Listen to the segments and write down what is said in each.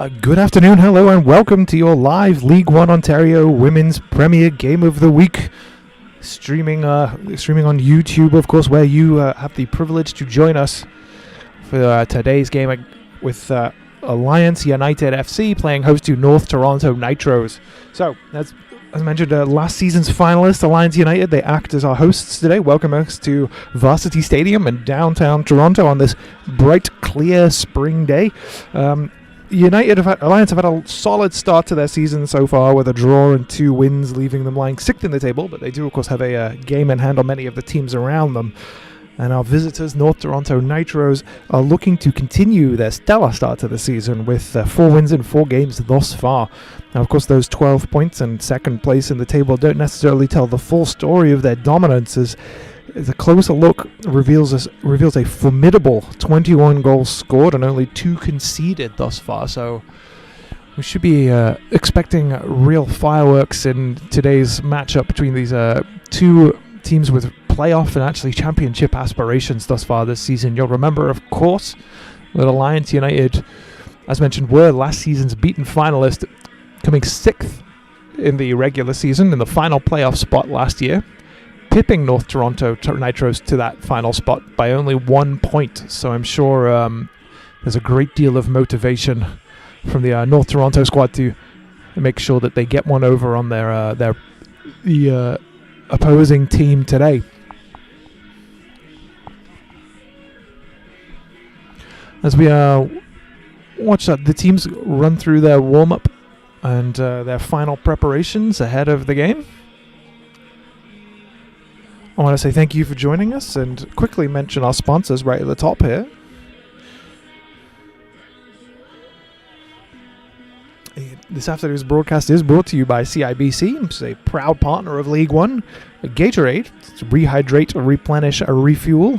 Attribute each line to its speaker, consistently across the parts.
Speaker 1: Good afternoon, hello, and welcome to your live League One Ontario Women's Premier Game of the Week. Streaming on YouTube, of course, where you have the privilege to join us for today's game with Alliance United FC playing host to North Toronto Nitros. So, as mentioned, last season's finalist, Alliance United, they act as our hosts today. Welcome us to Varsity Stadium in downtown Toronto on this bright, clear spring day. Alliance have had a solid start to their season so far with a draw and 2 wins, leaving them lying 6th in the table, but they do, of course, have a game in hand on many of the teams around them. And our visitors, North Toronto Nitros, are looking to continue their stellar start to the season with 4 wins in 4 games thus far. Now, of course, those 12 points and second place in the table don't necessarily tell the full story of their dominance, as a closer look reveals a formidable 21 goals scored and only 2 conceded thus far. So we should be expecting real fireworks in today's matchup between these 2 teams with playoff and actually championship aspirations thus far this season. You'll remember, of course, that Alliance United, as mentioned, were last season's beaten finalist, coming 6th in the regular season in the final playoff spot last year, pipping North Toronto Nitros to that final spot by only 1 point. So I'm sure there's a great deal of motivation from the North Toronto squad to make sure that they get one over on the opposing team today. As we watch the teams run through their warm-up and their final preparations ahead of the game, I want to say thank you for joining us and quickly mention our sponsors right at the top here. This afternoon's broadcast is brought to you by CIBC, which is a proud partner of League One. Gatorade, rehydrate, replenish, refuel.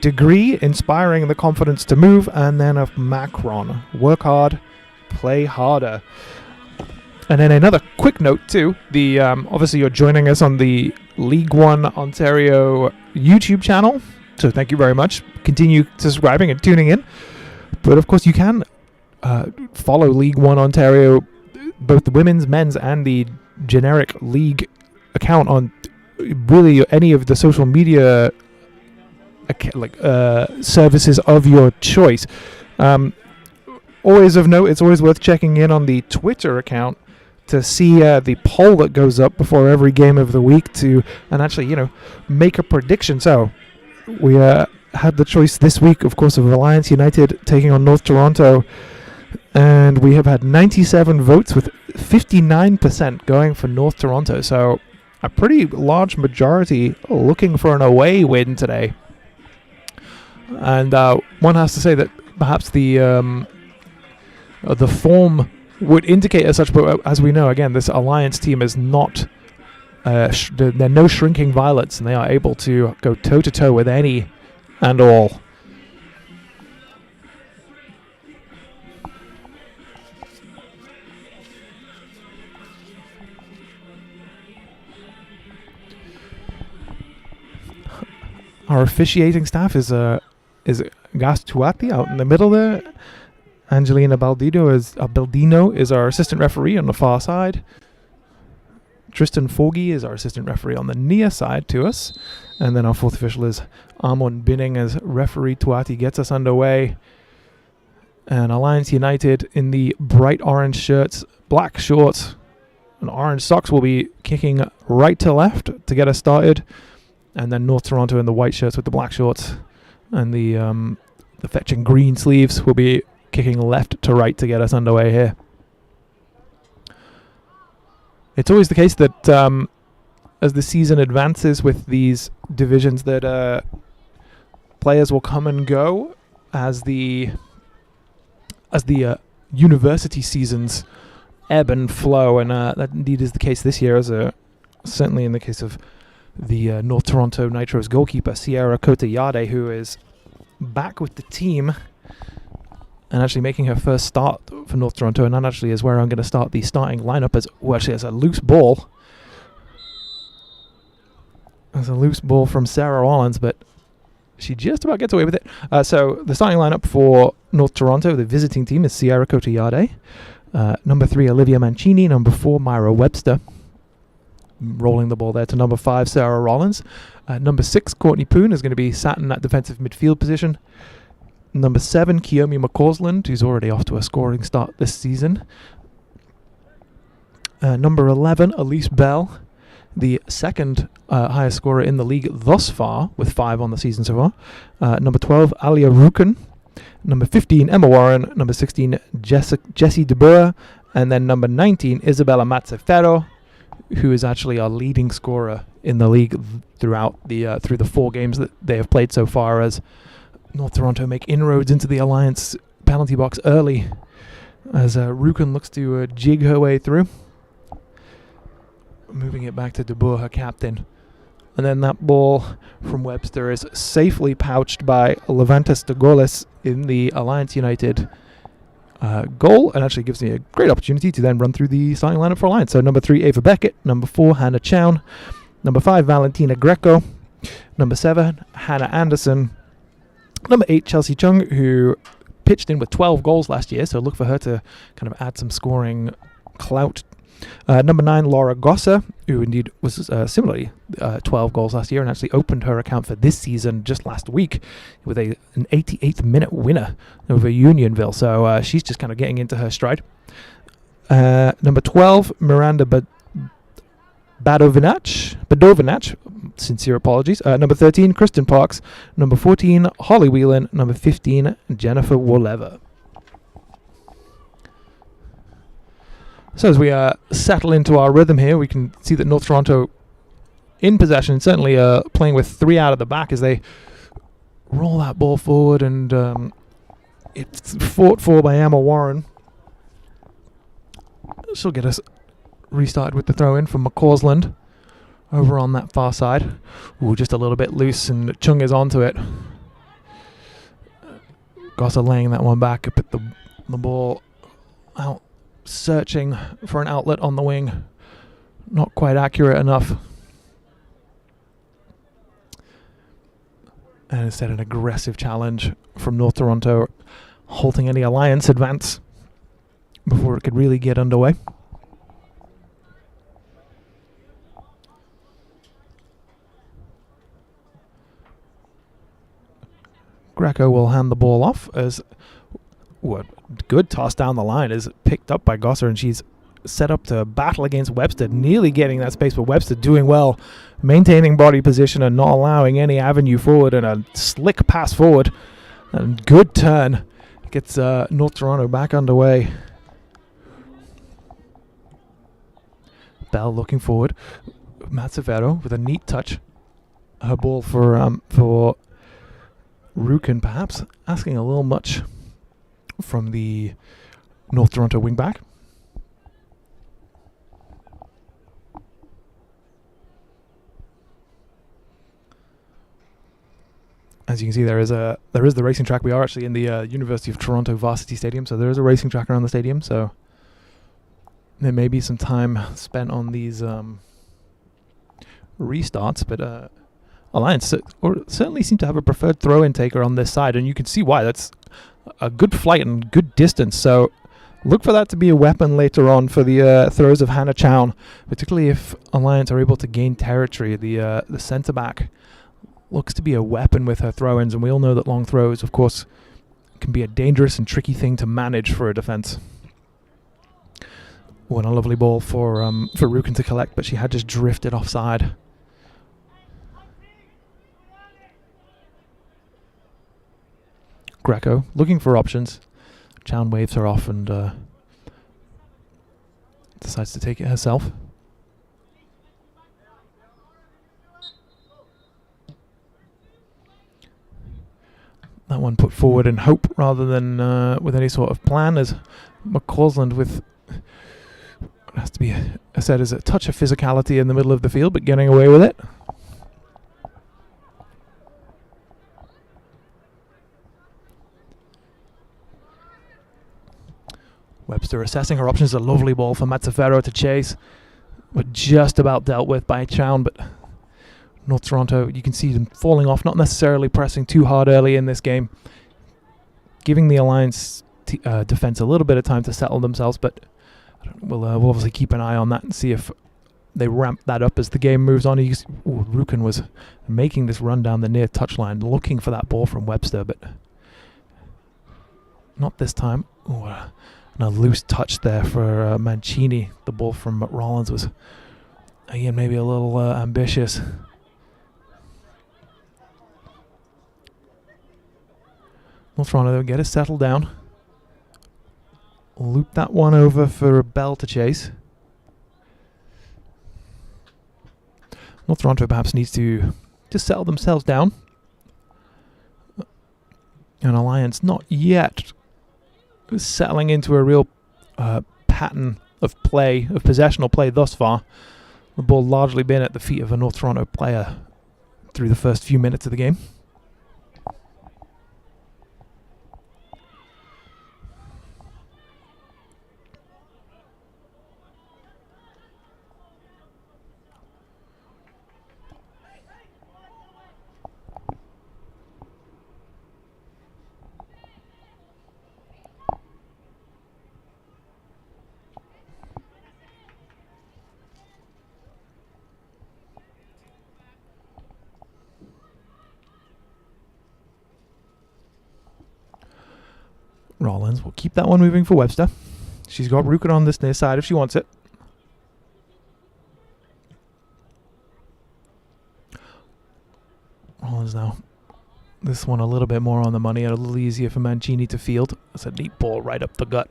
Speaker 1: Degree, inspiring the confidence to move. And then of Macron, work hard, play harder. And then another quick note too, obviously you're joining us on the League One Ontario YouTube channel, so thank you very much. Continue subscribing and tuning in. But of course you can follow League One Ontario, both the women's, men's, and the generic league account on really any of the social media services of your choice. Always of note, it's always worth checking in on the Twitter account to see the poll that goes up before every game of the week and actually, make a prediction. So we had the choice this week, of course, of Alliance United taking on North Toronto, and we have had 97 votes with 59% going for North Toronto. So a pretty large majority looking for an away win today. And one has to say that perhaps the form would indicate as such, but as we know, again, this Alliance team is not, they're no shrinking violets, and they are able to go toe-to-toe with any and all. Our officiating staff is Gastuati out in the middle there. Angelina Baldino is our assistant referee on the far side. Tristan Forgy is our assistant referee on the near side to us. And then our fourth official is Amon Binning as referee Tuati gets us underway. And Alliance United in the bright orange shirts, black shorts, and orange socks will be kicking right to left to get us started. And then North Toronto in the white shirts with the black shorts and the fetching green sleeves will be kicking left to right to get us underway here. It's always the case that as the season advances with these divisions that players will come and go as the university seasons ebb and flow, and that indeed is the case this year, as certainly in the case of the North Toronto Nitros goalkeeper Sierra Kotayade, who is back with the team and actually making her first start for North Toronto, and that actually is where I'm going to start the starting lineup. As a loose ball. There's a loose ball from Sarah Rollins, but she just about gets away with it. So the starting lineup for North Toronto, the visiting team, is Sierra Cotillade. Number 3, Olivia Mancini. Number 4, Myra Webster. Rolling the ball there to number 5, Sarah Rollins. Number 6, Courtney Poon, is going to be sat in that defensive midfield position. Number 7, Kiyomi McCausland, who's already off to a scoring start this season. Number 11, Elise Bell, the second highest scorer in the league thus far, with 5 on the season so far. Number 12, Alia Ruken. Number 15, Emma Warren. Number 16, Jessie DeBoer. And then number 19, Isabella Mazzaferro, who is actually our leading scorer in the league throughout through the 4 games that they have played so far, as North Toronto make inroads into the Alliance penalty box early, as Ruken looks to jig her way through. Moving it back to DeBoer, her captain. And then that ball from Webster is safely pouched by Levantes de Goles in the Alliance United goal, and actually gives me a great opportunity to then run through the starting lineup for Alliance. So number 3, Ava Beckett. Number 4, Hannah Chown. Number 5, Valentina Greco. Number 7, Hannah Anderson. Number 8, Chelsea Chung, who pitched in with 12 goals last year, so look for her to kind of add some scoring clout. Number 9, Laura Gosser, who indeed was similarly 12 goals last year, and actually opened her account for this season just last week with an 88th minute winner over Unionville. So she's just kind of getting into her stride. Number 12, Miranda Badovinac, sincere apologies. Number 13, Kristen Parks. Number 14, Holly Whelan. Number 15, Jennifer Woleva. So as we settle into our rhythm here, we can see that North Toronto in possession, certainly playing with 3 out of the back as they roll that ball forward, and it's fought for by Emma Warren. She'll get us restarted with the throw-in from McCausland over on that far side. Ooh, just a little bit loose, and Chung is onto it. Gosser laying that one back, put the ball out, searching for an outlet on the wing. Not quite accurate enough. And instead an aggressive challenge from North Toronto, halting any Alliance advance before it could really get underway. Greco will hand the ball off as a good toss down the line is picked up by Gosser, and she's set up to battle against Webster, nearly getting that space, but Webster doing well, maintaining body position and not allowing any avenue forward, and a slick pass forward and good turn gets North Toronto back underway. Bell looking forward. Mazzaferro with a neat touch. Her ball for Ruken, perhaps asking a little much from the North Toronto wingback. As you can see, there is the racing track. We are actually in the University of Toronto Varsity Stadium, so there is a racing track around the stadium. So there may be some time spent on these restarts, but Alliance certainly seem to have a preferred throw-in taker on this side, and you can see why. That's a good flight and good distance, so look for that to be a weapon later on for the throws of Hannah Chown, particularly if Alliance are able to gain territory. The centre-back looks to be a weapon with her throw-ins, and we all know that long throws, of course, can be a dangerous and tricky thing to manage for a defence. What a lovely ball for Ruken to collect, but she had just drifted offside. Greco looking for options. Chown waves her off and decides to take it herself. That one put forward in hope rather than with any sort of plan, as McCausland with what has to be said as a touch of physicality in the middle of the field, but getting away with it. Webster assessing her options. A lovely ball for Mazzaferro to chase, but just about dealt with by Chown, but North Toronto, you can see them falling off, not necessarily pressing too hard early in this game, giving the Alliance defense a little bit of time to settle themselves, but we'll obviously keep an eye on that and see if they ramp that up as the game moves on. Rukin was making this run down the near touchline, looking for that ball from Webster, but not this time. And a loose touch there for Mancini. The ball from Rollins was, again, maybe a little ambitious. North Toronto get it settled down. Loop that one over for Bell to chase. North Toronto perhaps needs to just settle themselves down. And Alliance not yet settling into a real pattern of play, of possessional play thus far. The ball largely been at the feet of a North Toronto player through the first few minutes of the game. Rollins will keep that one moving for Webster. She's got Rukin on this near side if she wants it. Rollins now. This one a little bit more on the money and a little easier for Mancini to field. That's a neat ball right up the gut.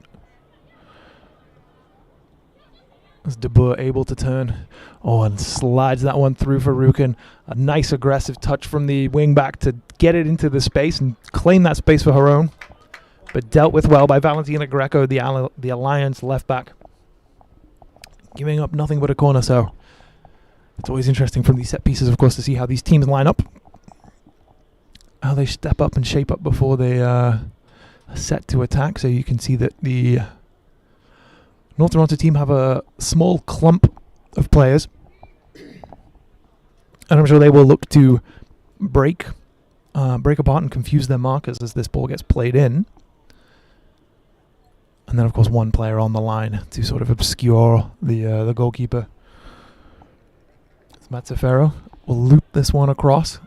Speaker 1: As De Boer able to turn. Oh, and slides that one through for Rukin. A nice aggressive touch from the wing back to get it into the space and claim that space for her own. But dealt with well by Valentina Greco, the Alliance left back. Giving up nothing but a corner, so it's always interesting from these set pieces, of course, to see how these teams line up. How they step up and shape up before they are set to attack. So you can see that the North Toronto team have a small clump of players. And I'm sure they will look to break apart and confuse their markers as this ball gets played in. And then, of course, one player on the line to sort of obscure the goalkeeper. Mazzaferro will loop this one across.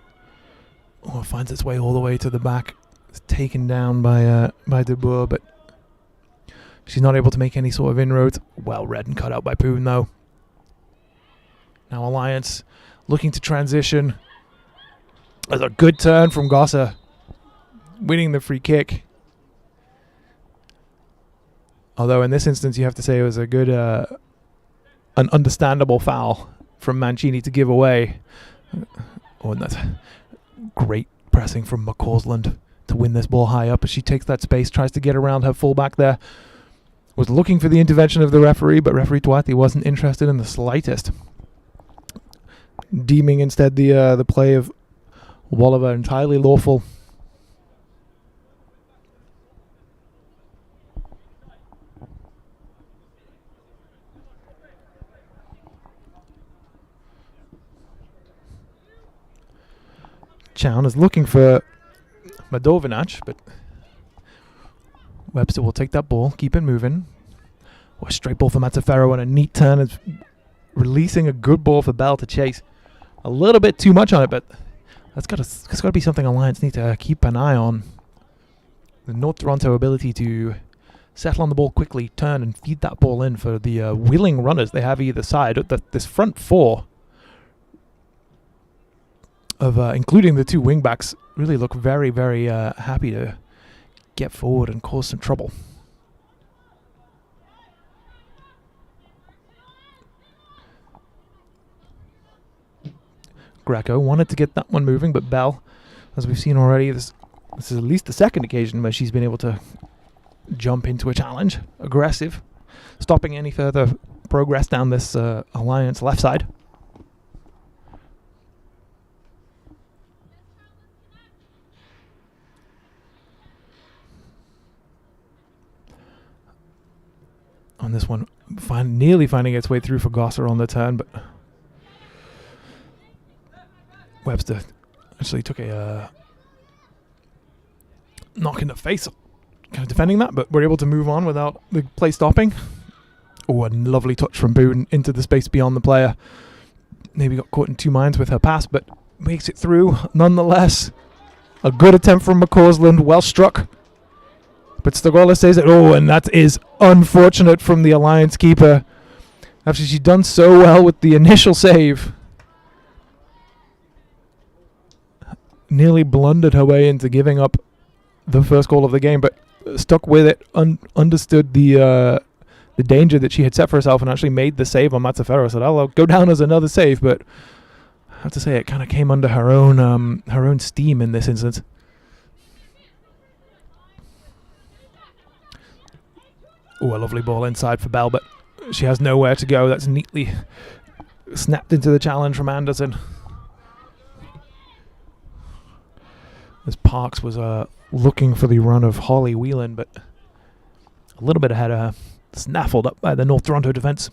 Speaker 1: Oh, it finds its way all the way to the back. It's taken down by De Boer, but she's not able to make any sort of inroads. Well read and cut out by Poon, though. Now Alliance looking to transition. There's a good turn from Gosser, winning the free kick. Although in this instance, you have to say it was a good, an understandable foul from Mancini to give away. Oh, and that's great pressing from McCausland to win this ball high up as she takes that space, tries to get around her fullback there. Was looking for the intervention of the referee, but referee Tuati wasn't interested in the slightest. Deeming instead the play of Walliver entirely lawful. Chown is looking for Madovinac, but Webster will take that ball, keep it moving. Oh, a straight ball for Mazzaferro and a neat turn. Is releasing a good ball for Bell to chase. A little bit too much on it, but that's got to be something Alliance need to keep an eye on. The North Toronto ability to settle on the ball quickly, turn and feed that ball in for the willing runners they have either side. This front four of including the two wing backs really look very, very happy to get forward and cause some trouble. Greco wanted to get that one moving, but Bell, as we've seen already, this is at least the second occasion where she's been able to jump into a challenge. Aggressive, stopping any further progress down this Alliance left side. On this one, nearly finding its way through for Gosser on the turn, but Webster actually took a knock in the face, kind of defending that, but we're able to move on without the play stopping. Oh, a lovely touch from Boone into the space beyond the player. Maybe got caught in two minds with her pass, but makes it through nonetheless. A good attempt from McCausland, well struck. But Stogola says it. Oh, and that is unfortunate from the Alliance keeper. After she'd done so well with the initial save. Nearly blundered her way into giving up the first goal of the game, but stuck with it, understood the danger that she had set for herself and actually made the save on Mazzaferro. So that'll go down as another save, but I have to say it kind of came under her own steam in this instance. Oh, a lovely ball inside for Bell, but she has nowhere to go. That's neatly snapped into the challenge from Anderson. As Parks was looking for the run of Holly Whelan, but a little bit ahead of her. Snaffled up by the North Toronto defence.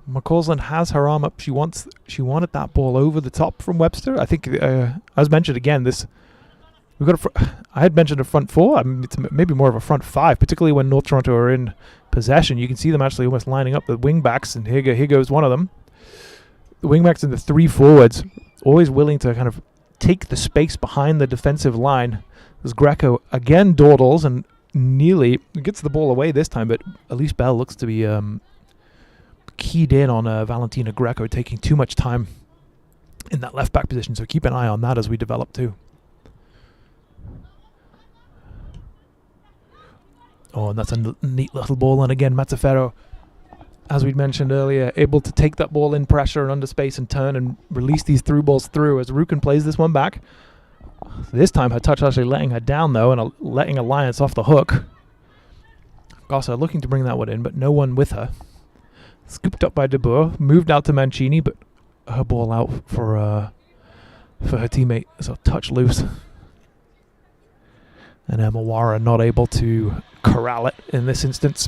Speaker 1: McCausland has her arm up. She wanted that ball over the top from Webster. I think, as mentioned again, we've got I had mentioned a front four. I mean, it's maybe more of a front five, particularly when North Toronto are in possession. You can see them actually almost lining up the wing backs, and here goes one of them. The wing backs and the three forwards, always willing to kind of take the space behind the defensive line. As Greco again dawdles and nearly gets the ball away this time, but Elise Bell looks to be keyed in on Valentina Greco, taking too much time in that left back position. So keep an eye on that as we develop too. Oh, and that's a neat little ball. And again, Mazzaferro, as we'd mentioned earlier, able to take that ball in pressure and under space and turn and release these through balls through as Rukin plays this one back. This time her touch actually letting her down though, and letting Alliance off the hook. Gossa looking to bring that one in, but no one with her. Scooped up by De Boer, moved out to Mancini, but her ball out for her teammate. So touch loose. And Mawara not able to corral it in this instance.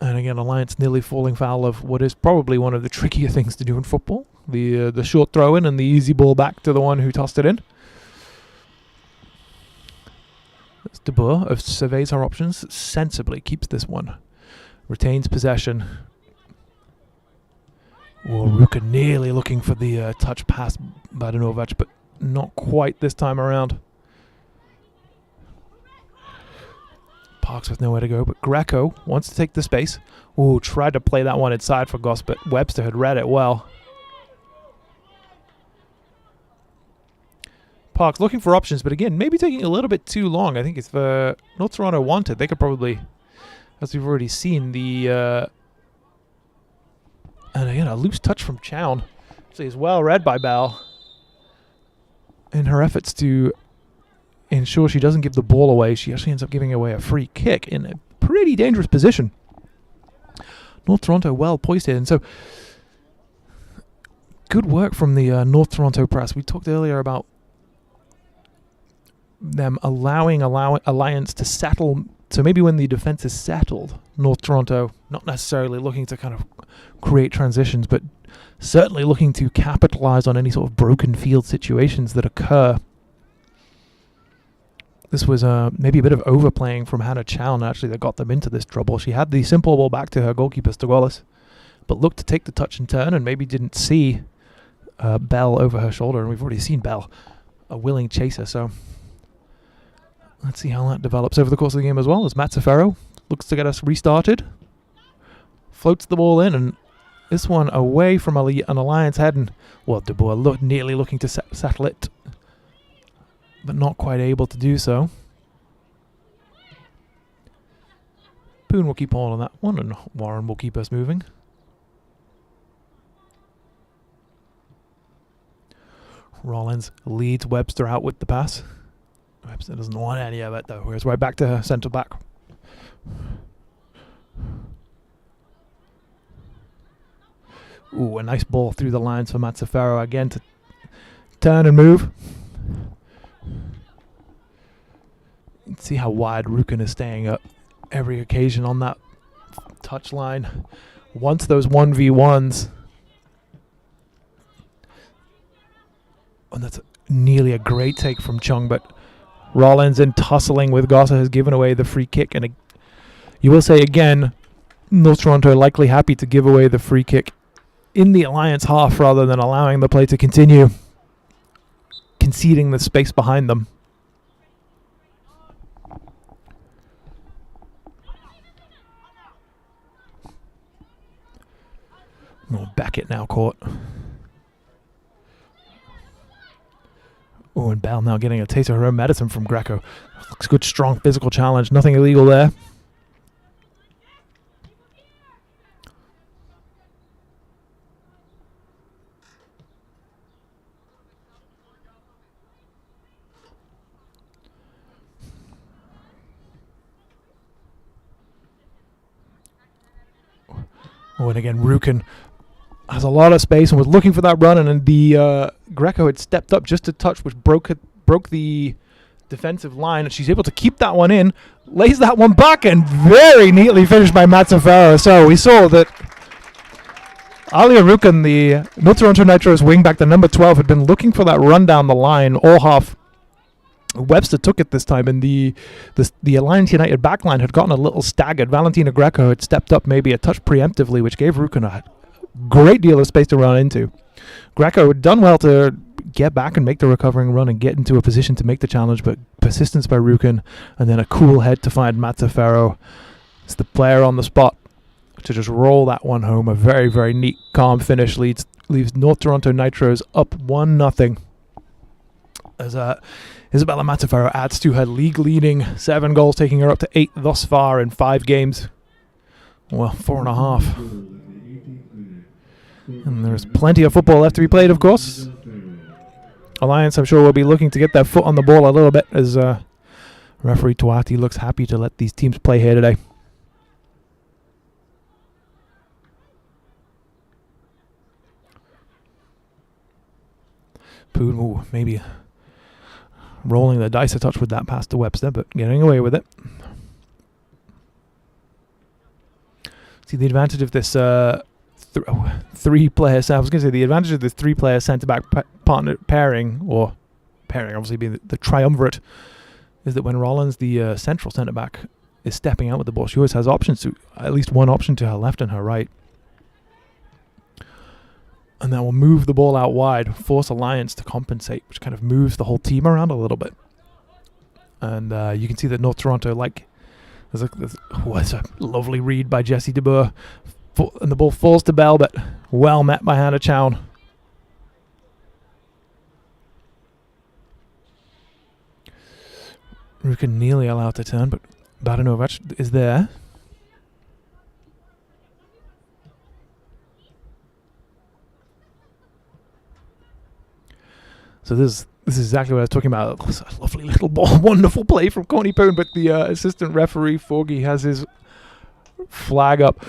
Speaker 1: And again, Alliance nearly falling foul of what is probably one of the trickier things to do in football. The short throw in and the easy ball back to the one who tossed it in. That's De Boer surveys her options, sensibly keeps this one. Retains possession. Oh, Ruka nearly looking for the touch pass Badanovac, but not quite this time around. Parks with nowhere to go, but Greco wants to take the space. Ooh, tried to play that one inside for Goss, but Webster had read it well. Parks looking for options, but again, maybe taking a little bit too long. I think if North Toronto wanted, they could probably, as we've already seen, and again, a loose touch from Chown. Actually, is well read by Bell in her efforts to ensure she doesn't give the ball away. She actually ends up giving away a free kick in a pretty dangerous position. North Toronto well poised here, and so good work from the North Toronto press. We talked earlier about them allowing Alliance to settle. So maybe when the defense is settled, North Toronto not necessarily looking to kind of create transitions, but certainly looking to capitalize on any sort of broken field situations that occur. This was maybe a bit of overplaying from Hannah Chown, actually, that got them into this trouble. She had the simple ball back to her goalkeeper, Stogolis, but looked to take the touch and turn and maybe didn't see Bell over her shoulder. And we've already seen Bell, a willing chaser. So let's see how that develops over the course of the game as well, as Mazzaferro looks to get us restarted. Floats the ball in, and this one away from an Alliance head. And, well, De Boer nearly looking to settle it, but not quite able to do so. Poon will keep on that one, and Warren will keep us moving. Rollins leads Webster out with the pass. Webster doesn't want any of it, though. Whereas right back to her centre back. Ooh, a nice ball through the lines for Mazzaferro again to turn and move. See how wide Rukin is staying up every occasion on that touch line. Once those 1v1s, and that's nearly a great take from Chung, but Rollins in tussling with Gossa has given away the free kick. And you will say again, North Toronto are likely happy to give away the free kick in the Alliance half rather than allowing the play to continue, conceding the space behind them. Oh, Beckett now caught. Oh, and Bell now getting a taste of her own medicine from Greco. Looks good, strong physical challenge. Nothing illegal there. Oh, and again, Rukin has a lot of space and was looking for that run, and then the Greco had stepped up just a touch, which broke the defensive line, and she's able to keep that one in, lays that one back, and very neatly finished by Matsufaro. So we saw that Alia Rukin, the North Toronto Nitros wingback, the number 12, had been looking for that run down the line all half. Webster took it this time, and the Alliance United backline had gotten a little staggered. Valentina Greco had stepped up maybe a touch preemptively, which gave Rukin a great deal of space to run into. Greco had done well to get back and make the recovering run and get into a position to make the challenge, but persistence by Rukin, and then a cool head to find Matsufaro. It's the player on the spot to just roll that one home. A very, very neat, calm finish leaves North Toronto Nitros up 1-0. As Isabella Matsufaro adds to her league-leading 7 goals, taking her up to 8 thus far in 5 games. Well, 4.5. And there's plenty of football left to be played, of course. Alliance, I'm sure, will be looking to get their foot on the ball a little bit, as referee Tuati looks happy to let these teams play here today. Poon, maybe rolling the dice a touch with that pass to Webster, but getting away with it. See, the advantage of this three-player, I was going to say the advantage of this 3-player centre-back partner pairing, or pairing obviously being the triumvirate, is that when Rollins, the central centre-back, is stepping out with the ball, she always has options to, at least one option to her left and her right. And that will move the ball out wide, force Alliance to compensate, which kind of moves the whole team around a little bit. And you can see that North Toronto, there's a lovely read by Jessie De Boer. And the ball falls to Bell, but well met by Hannah Chown. Rukin nearly allowed to turn, but Badanovac is there. So this is exactly what I was talking about. A lovely little ball, wonderful play from Courtney Poon, but the assistant referee Forgy has his flag up.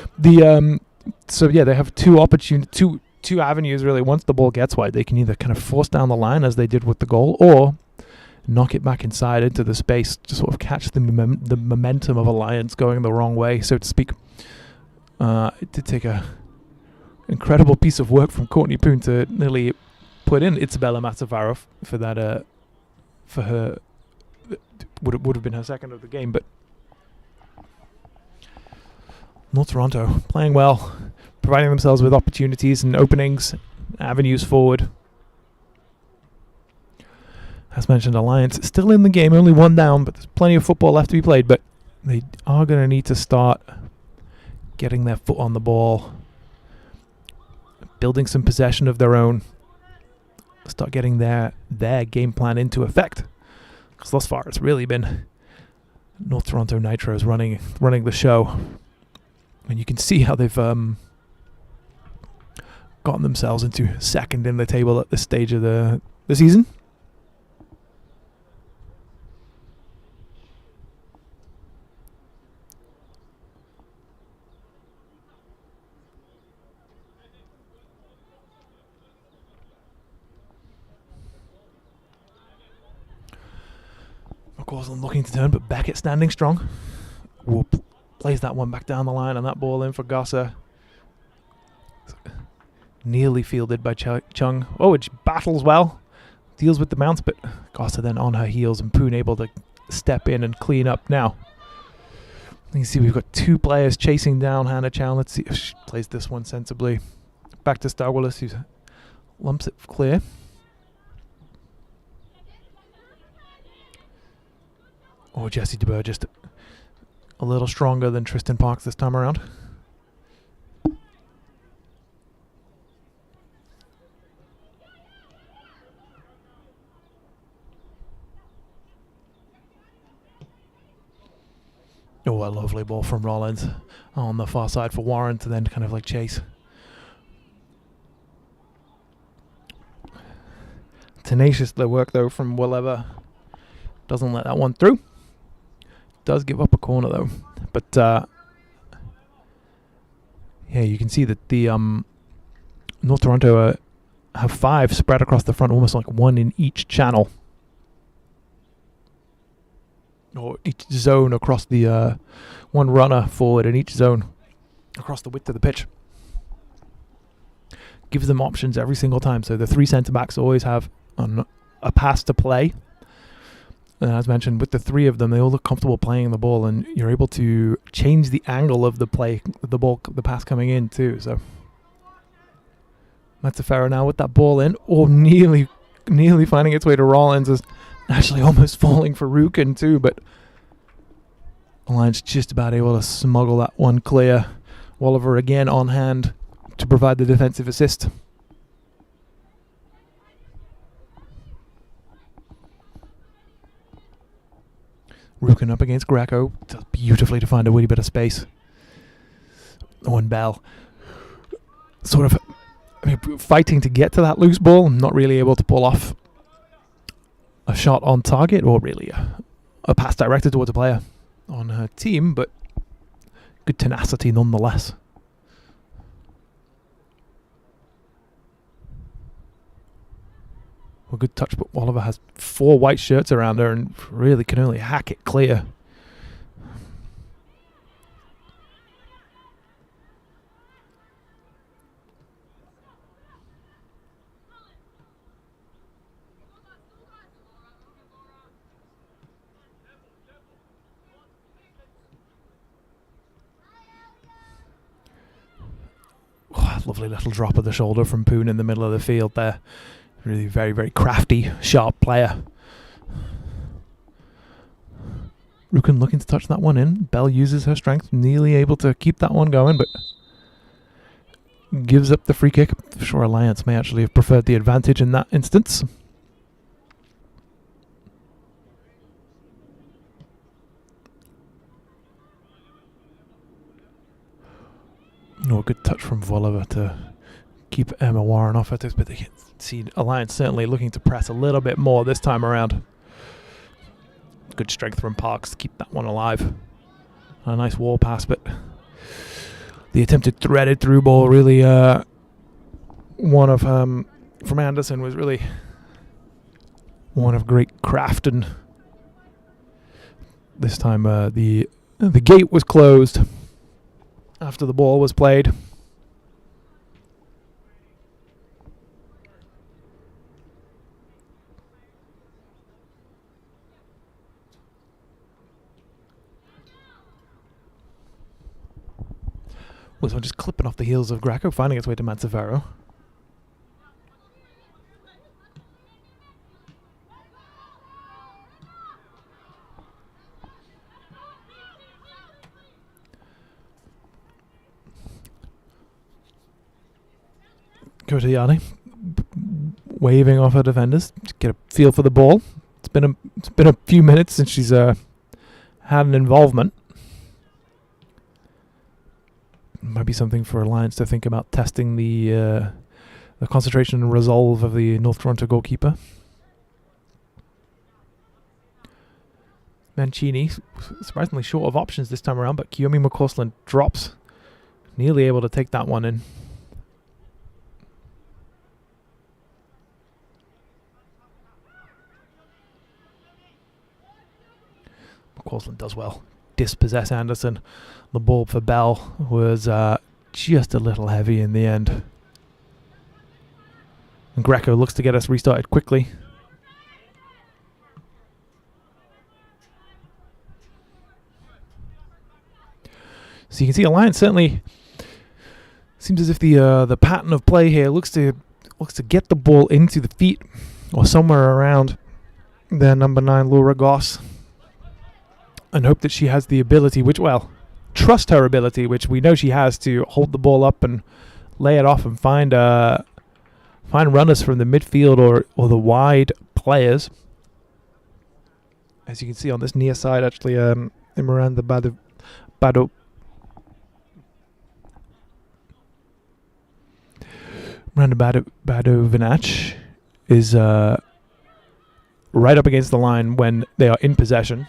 Speaker 1: So yeah, they have two avenues really. Once the ball gets wide, they can either kind of force down the line as they did with the goal, or knock it back inside into the space to sort of catch the momentum of Alliance going the wrong way, so to speak. It did take a incredible piece of work from Courtney Poon to nearly put in Isabella Matsufaro for that. For her, would have been her second of the game, but North Toronto playing well, providing themselves with opportunities and openings, avenues forward. As mentioned, Alliance still in the game, only 1 down, but there's plenty of football left to be played. But they are going to need to start getting their foot on the ball, building some possession of their own, start getting their game plan into effect. Because thus far, it's really been North Toronto Nitros running the show. And you can see how they've gotten themselves into second in the table at this stage of the season. McCausland looking to turn, but Beckett standing strong. Whoop. Plays that one back down the line, and that ball in for Gosser. Nearly fielded by Chung. Oh, it battles well. Deals with the bounce, but Gosser then on her heels, and Poon able to step in and clean up now. You can see we've got two players chasing down Hannah Chow. Let's see if she plays this one sensibly. Back to Star Willis, who lumps it clear. Oh, Jessie DeBurr just a little stronger than Tristan Parks this time around. Oh, a lovely ball from Rollins on the far side for Warren to then kind of like chase. Tenacious the work though from Willever. Doesn't let that one through. Does give up a corner though. But yeah, you can see that the North Toronto have 5 spread across the front, almost like one in each channel. Or each zone across the one runner forward in each zone across the width of the pitch. Gives them options every single time. So the 3 centre backs always have a pass to play. And as mentioned, with the 3 of them, they all look comfortable playing the ball, and you're able to change the angle of the play, the pass coming in too. So Matsafera now with that ball in, or nearly finding its way to Rollins, is actually almost falling for Rukin too, but Alliance just about able to smuggle that one clear. Oliver again on hand to provide the defensive assist. Rukin up against Greco. Does beautifully to find a wee bit of space. Owen Bell sort of fighting to get to that loose ball, not really able to pull off a shot on target, or really a pass directed towards a player on her team, but good tenacity nonetheless. A good touch, but Oliver has 4 white shirts around her and really can only hack it clear. Oh, lovely little drop of the shoulder from Poon in the middle of the field there. Really very, very crafty, sharp player. Rukin looking to touch that one in. Bell uses her strength, nearly able to keep that one going, but gives up the free kick. I'm sure Alliance may actually have preferred the advantage in that instance. Oh, a good touch from Voliva to keep Emma Warren off at this, but they can see Alliance certainly looking to press a little bit more this time around. Good strength from Parks to keep that one alive. A nice wall pass, but the attempted threaded through ball really one of from Anderson was really one of great craft, and this time the gate was closed after the ball was played. This one just clipping off the heels of Greco, finding its way to Matsavero. Kotiani waving off her defenders to get a feel for the ball. It's been a few minutes since she's had an involvement. Might be something for Alliance to think about, testing the concentration and resolve of the North Toronto goalkeeper. Mancini, surprisingly short of options this time around, but Kiyomi McCausland drops. Nearly able to take that one in. Cortland does well. Dispossess Anderson. The ball for Bell was just a little heavy in the end. And Greco looks to get us restarted quickly. So you can see Alliance certainly seems as if the pattern of play here looks to get the ball into the feet or somewhere around their number 9 Laura Goss, and hope that she has the ability, trust her ability, which we know she has, to hold the ball up and lay it off and find runners from the midfield or the wide players. As you can see on this near side, actually, Miranda Badovinac is right up against the line when they are in possession.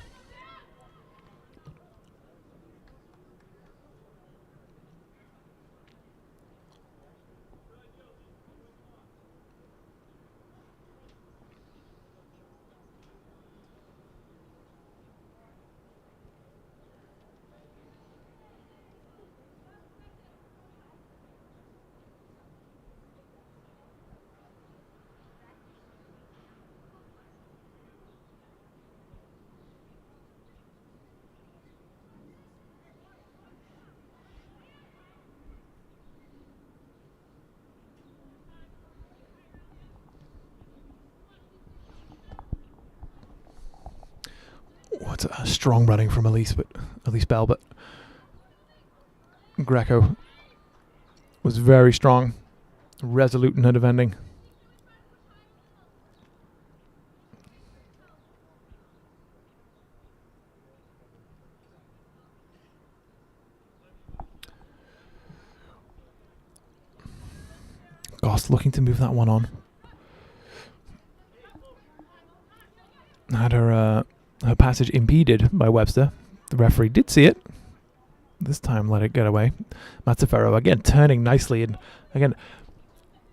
Speaker 1: What's a strong running from Elise Bell, but Greco was very strong, resolute in her defending. Goss looking to move that one on. Had her passage impeded by Webster. The referee did see it. This time let it get away. Mazzaferro again turning nicely and again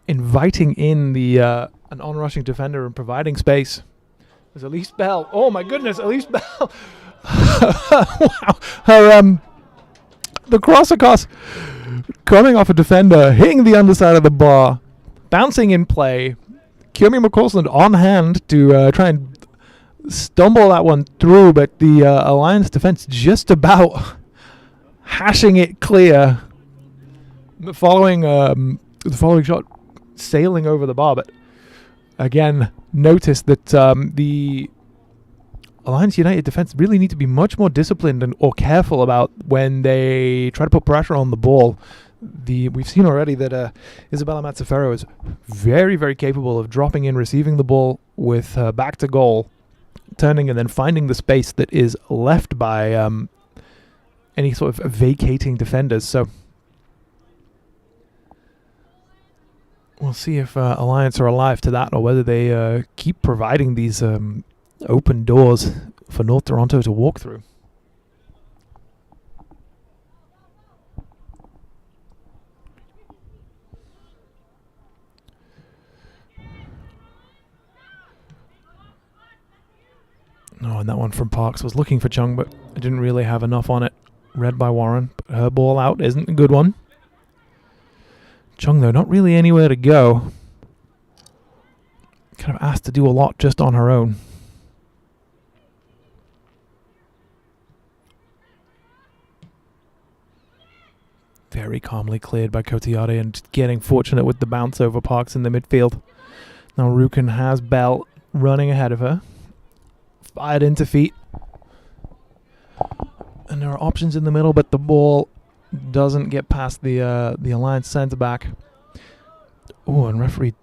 Speaker 1: inviting in the an on-rushing defender and providing space. There's Elise Bell. Oh my goodness, Elise Bell. Wow. Her the cross across coming off a defender, hitting the underside of the bar, bouncing in play. Kiyomi McCausland on hand to try and stumble that one through, but the Alliance defense just about hashing it clear. The following shot sailing over the bar, but again, notice that the Alliance United defense really need to be much more disciplined or careful about when they try to put pressure on the ball. We've seen already that Isabella Mazzaferro is very, very capable of dropping in, receiving the ball with back to goal, turning and then finding the space that is left by any sort of vacating defenders. So we'll see if Alliance are alive to that, or whether they keep providing these open doors for North Toronto to walk through. Oh, and that one from Parks was looking for Chung, but I didn't really have enough on it. Read by Warren, but her ball out isn't a good one. Chung, though, not really anywhere to go. Kind of asked to do a lot just on her own. Very calmly cleared by Cotiade and getting fortunate with the bounce over Parks in the midfield. Now Rukin has Bell running ahead of her. Fired into feet. And there are options in the middle, but the ball doesn't get past the Alliance centre-back. Oh, and referee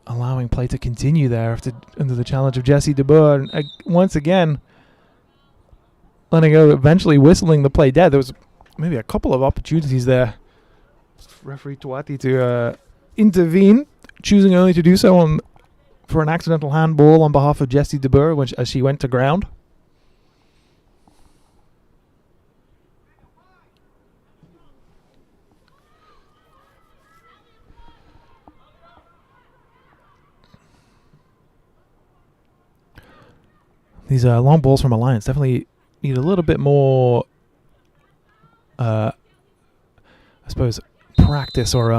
Speaker 1: allowing play to continue there under the challenge of Jessie DeBoer. And once again, letting go, eventually whistling the play dead. There was maybe a couple of opportunities there. Referee Tuati to intervene, choosing only to do so for an accidental handball on behalf of Jessie DeBoer as she went to ground. These long balls from Alliance definitely need a little bit more, I suppose, practice or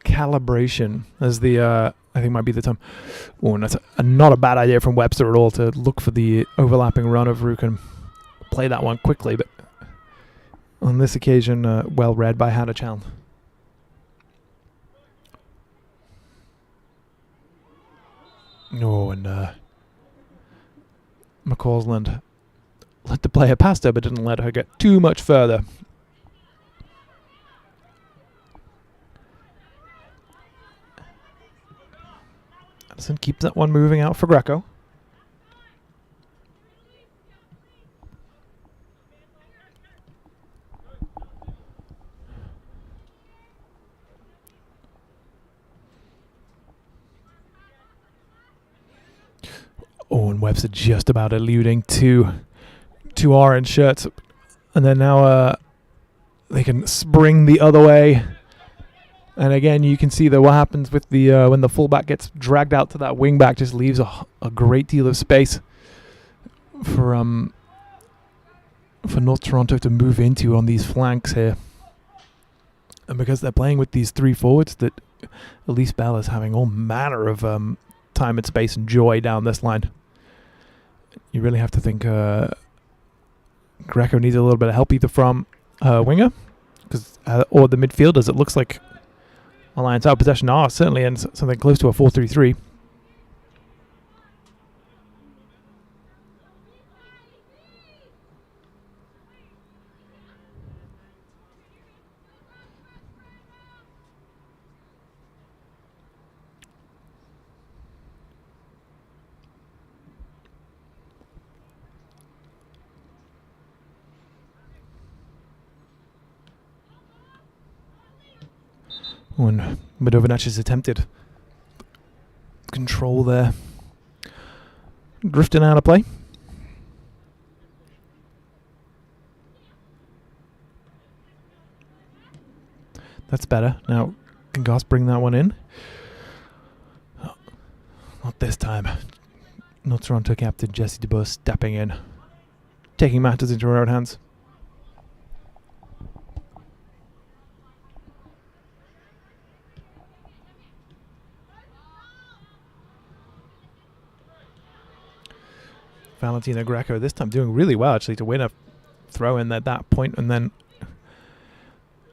Speaker 1: calibration as the I think might be the term. Oh, and that's not a bad idea from Webster at all to look for the overlapping run of Rook and play that one quickly, but on this occasion, well read by Hadachan. Oh, and McCausland let the player past her, but didn't let her get too much further. Addison keeps that one moving out for Greco. Oh, and Webster just about eluding two orange shirts. And then now they can spring the other way. And again, you can see that what happens with the when the fullback gets dragged out to that wing back, just leaves a great deal of space for North Toronto to move into on these flanks here. And because they're playing with these three forwards, that Elise Bell is having all manner of time and space and joy down this line. You really have to think Greco needs a little bit of help either from winger or the midfielders. It looks like Alliance out possession are certainly in something close to a 4-3-3. When Medovinac has attempted control there, drifting out of play. That's better. Now, can Goss bring that one in? Oh, not this time. Not Toronto captain Jesse DeBoer stepping in, taking matters into her own hands. Valentina Greco this time doing really well actually to win a throw in at that point, and then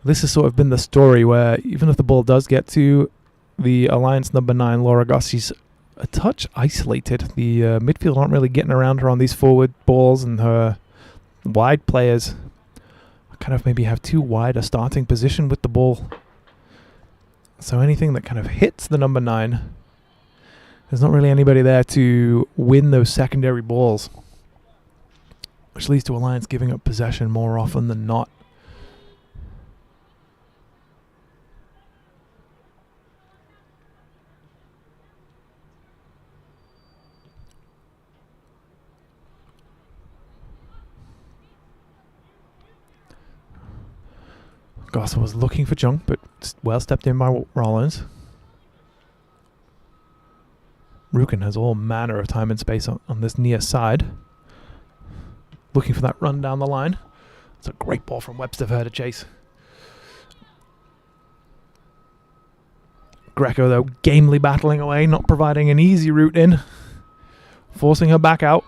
Speaker 1: this has sort of been the story where even if the ball does get to the Alliance number 9 Laura Goss, she's a touch isolated. The midfield aren't really getting around her on these forward balls, and her wide players kind of maybe have too wide a starting position with the ball. So anything that kind of hits the number 9, there's not really anybody there to win those secondary balls, which leads to Alliance giving up possession more often than not. Goss was looking for Chung, but well stepped in by Rollins. Rukin has all manner of time and space on this near side. Looking for that run down the line. It's a great ball from Webster for her to chase. Greco, though, gamely battling away, not providing an easy route in. Forcing her back out.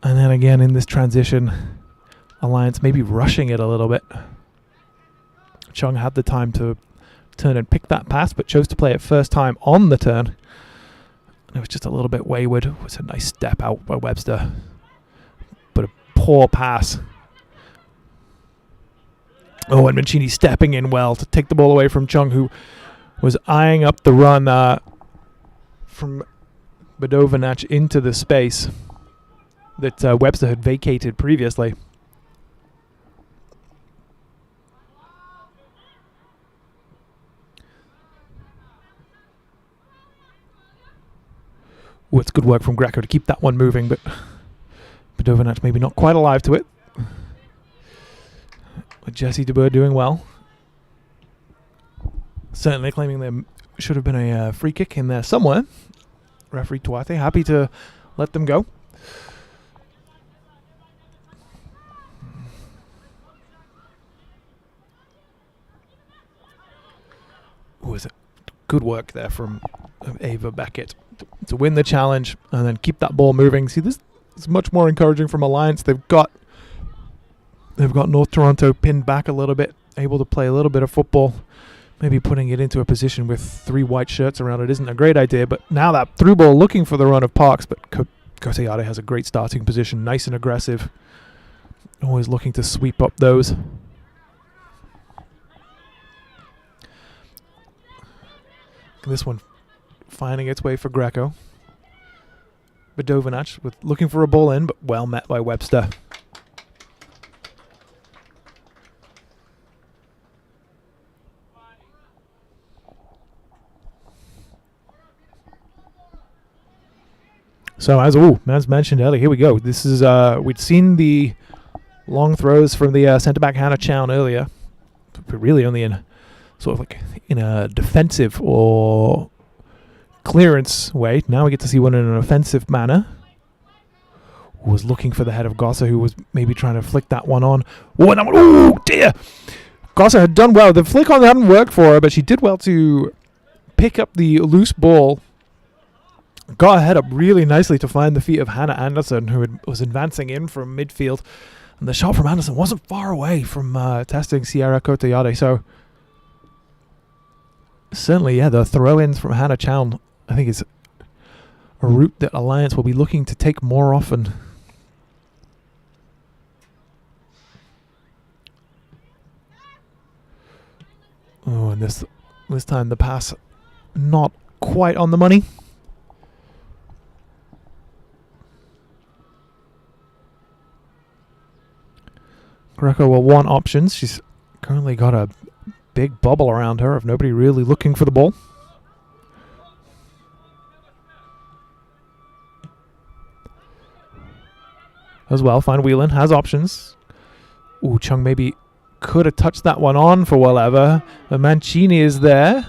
Speaker 1: And then again in this transition, Alliance maybe rushing it a little bit. Chung had the time to turn and pick that pass, but chose to play it first time on the turn. It was just a little bit wayward. It was a nice step out by Webster, but a poor pass. Oh, and Mancini stepping in well to take the ball away from Chung, who was eyeing up the run from Bedovinac into the space that Webster had vacated previously. Oh, it's good work from Greco to keep that one moving, but Bedovinac maybe not quite alive to it. With Jesse DeBoer doing well. Certainly claiming there should have been a free kick in there somewhere. referee Tuate happy to let them go. Was it good work there from Ava Beckett to win the challenge and then keep that ball moving. See, this is much more encouraging from Alliance. They've got North Toronto pinned back a little bit, able to play a little bit of football. Maybe putting it into a position with 3 white shirts around it isn't a great idea, but now that through ball looking for the run of Parks, but Koteyade has a great starting position, nice and aggressive, always looking to sweep up those. This one finding its way for Greco. Bedovinac with looking for a ball in, but well met by Webster. So as mentioned earlier, here we go. This is we'd seen the long throws from the centre back Hannah Chown earlier, but really only in sort of like in a defensive or clearance way. Now we get to see one in an offensive manner. Was looking for the head of Gosser, who was maybe trying to flick that one on. Oh dear! Gosser had done well. The flick on hadn't worked for her, but she did well to pick up the loose ball. Got her head up really nicely to find the feet of Hannah Anderson, who was advancing in from midfield. And the shot from Anderson wasn't far away from testing Sierra Koteyade. So certainly, yeah, the throw-ins from Hannah Chown, I think, is a route that Alliance will be looking to take more often. Oh, and this time the pass not quite on the money. Greco will want options. She's currently got a big bubble around her of nobody really looking for the ball. As well, Fine Whelan has options. Ooh, Chung maybe could have touched that one on for whatever. But Mancini is there.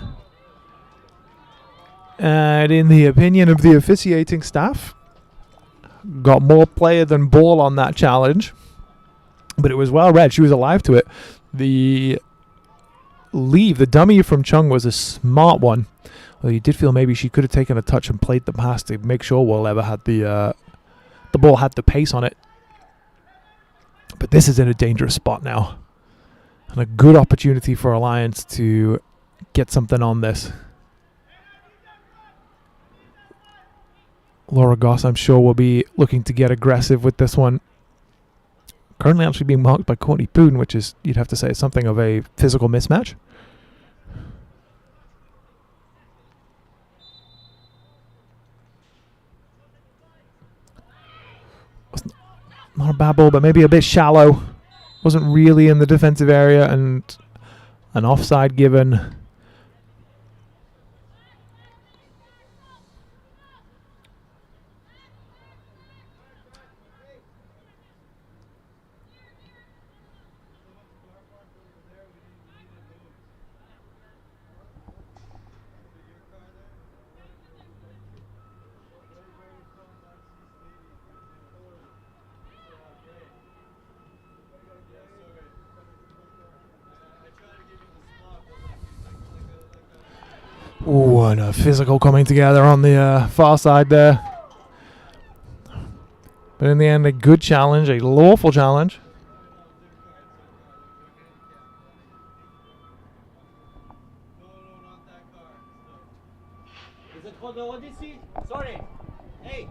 Speaker 1: And in the opinion of the officiating staff, got more player than ball on that challenge. But it was well read. She was alive to it. The dummy from Chung was a smart one. Well, you did feel maybe she could have taken a touch and played the pass to make sure Wolever had the ball had the pace on it. But this is in a dangerous spot now. And a good opportunity for Alliance to get something on this. Laura Goss, I'm sure, will be looking to get aggressive with this one. Currently actually being marked by Courtney Poon, which is, you'd have to say, something of a physical mismatch. Not a bad ball, but maybe a bit shallow. Wasn't really in the defensive area, and an offside given. Ooh, and a physical coming together on the far side there. But in the end, a good challenge, a lawful challenge.
Speaker 2: Is it called the Odyssey? Sorry. Hey.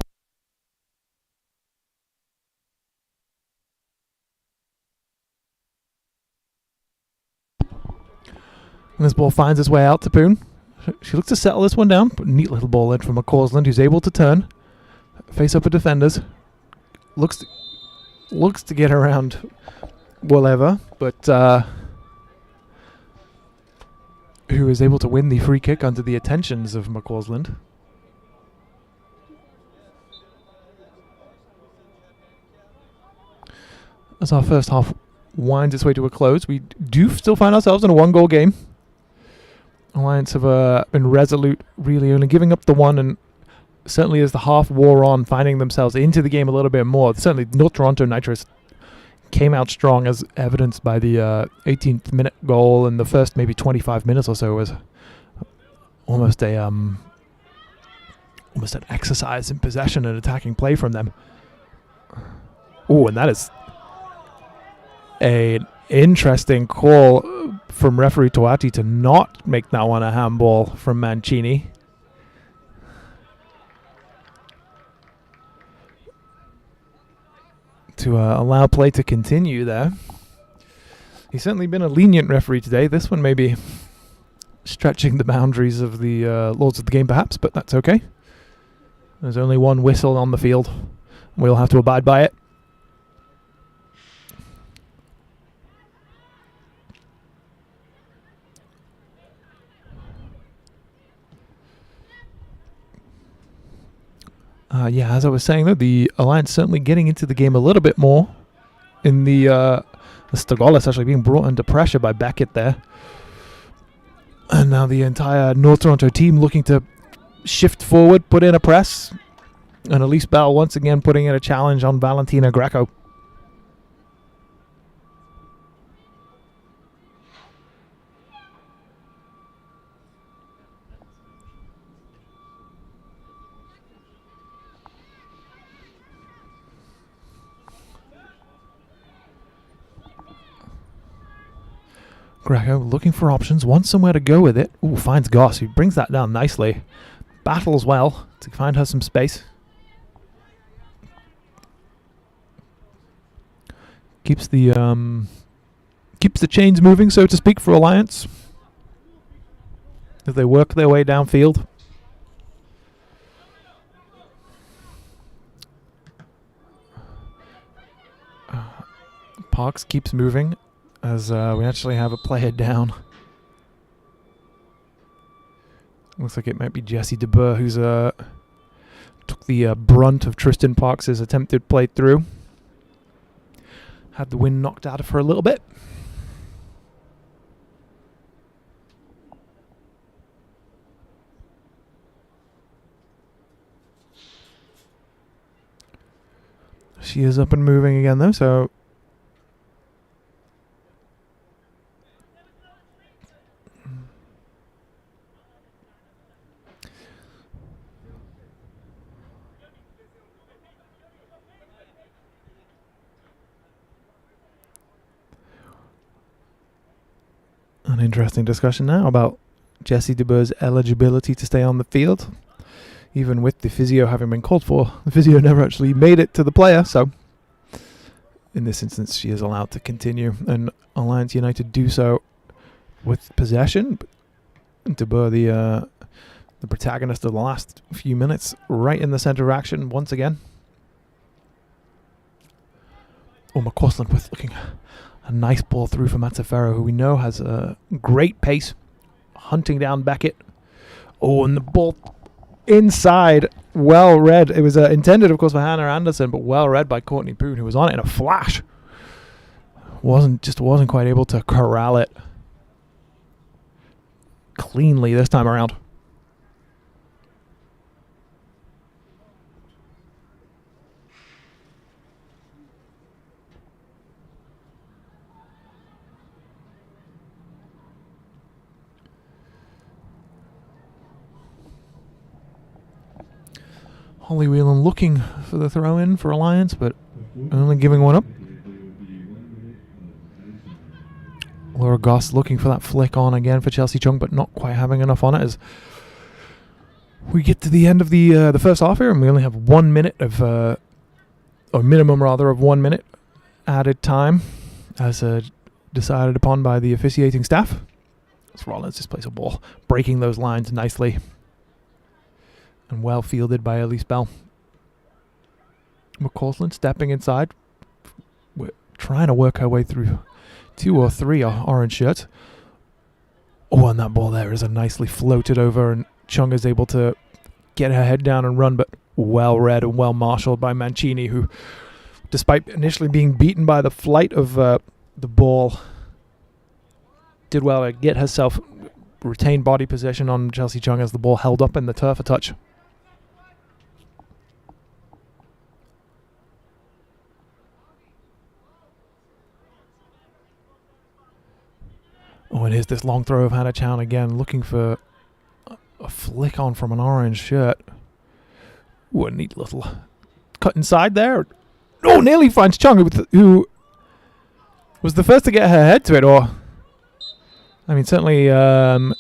Speaker 1: And this ball finds its way out to Poon. She looks to settle this one down. But neat little ball in from McCausland, who's able to turn, face up her defenders. Looks to get around Wolever, but who is able to win the free kick under the attentions of McCausland. As our first half winds its way to a close, we do still find ourselves in a one-goal game. Alliance have been resolute, really only giving up the one and certainly as the half wore on, finding themselves into the game a little bit more. Certainly North Toronto Nitros came out strong, as evidenced by the 18th minute goal, and the first maybe 25 minutes or so was almost an exercise in possession and attacking play from them. Oh, and that is an interesting call from referee Toati to not make that one a handball from Mancini. To allow play to continue there. He's certainly been a lenient referee today. This one may be stretching the boundaries of the laws of the game perhaps, but that's okay. There's only one whistle on the field. We'll have to abide by it. As I was saying, though, the Alliance certainly getting into the game a little bit more. In the Stagolis actually being brought under pressure by Beckett there. And now the entire North Toronto team looking to shift forward, put in a press. And Elise Bell once again putting in a challenge on Valentina Greco. Greco looking for options, wants somewhere to go with it. Ooh, finds Goss, who brings that down nicely. Battles well to find her some space. Keeps the chains moving, so to speak, for Alliance as they work their way downfield. Parks keeps moving. As we actually have a player down. Looks like it might be Jesse DeBoer, who's took the brunt of Tristan Parks' attempted play through. Had the wind knocked out of her a little bit. She is up and moving again, though, so an interesting discussion now about Jesse DeBoer's eligibility to stay on the field. Even with the physio having been called for, the physio never actually made it to the player, so in this instance she is allowed to continue, and Alliance United do so with possession. DeBoer, the protagonist of the last few minutes, right in the center of action once again. Oh, McCausland with looking a nice ball through for Mazzaferro, who we know has a great pace, hunting down Beckett. Oh, and the ball inside, well read. It was intended, of course, for Hannah Anderson, but well read by Courtney Poon, who was on it in a flash. Wasn't quite able to corral it cleanly this time around. Holly Whelan looking for the throw-in for Alliance, but only giving one up. Laura Goss looking for that flick on again for Chelsea Chung, but not quite having enough on it as we get to the end of the first half here, and we only have 1 minute of, or minimum rather, of 1 minute added time as decided upon by the officiating staff. As Rollins displays a ball, breaking those lines nicely. And well fielded by Elise Bell. McCausland stepping inside. We're trying to work her way through 2 or 3 orange shirts. Oh, and that ball there is a nicely floated over, and Chung is able to get her head down and run, but well read and well marshaled by Mancini, who, despite initially being beaten by the flight of the ball, did well to get herself retained body position on Chelsea Chung as the ball held up in the turf a touch. Oh, and here's this long throw of Hannah Chan again, looking for a flick on from an orange shirt. Ooh, a neat little cut inside there. Oh, nearly finds Chung, who was the first to get her head to it, or I mean, certainly, and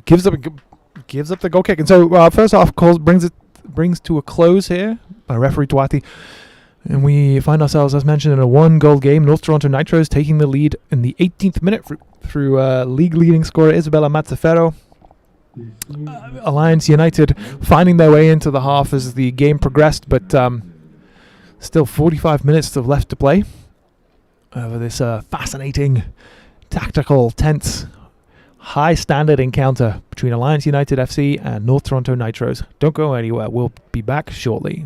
Speaker 1: gives up the goal kick. And so first half brings to a close here by referee Tuati. And we find ourselves, as mentioned, in a 1-goal game. North Toronto Nitros taking the lead in the 18th minute through league-leading scorer Isabella Mazzaferro. Alliance United finding their way into the half as the game progressed, but still 45 minutes left to play over this fascinating, tactical, tense, high-standard encounter between Alliance United FC and North Toronto Nitros. Don't go anywhere. We'll be back shortly.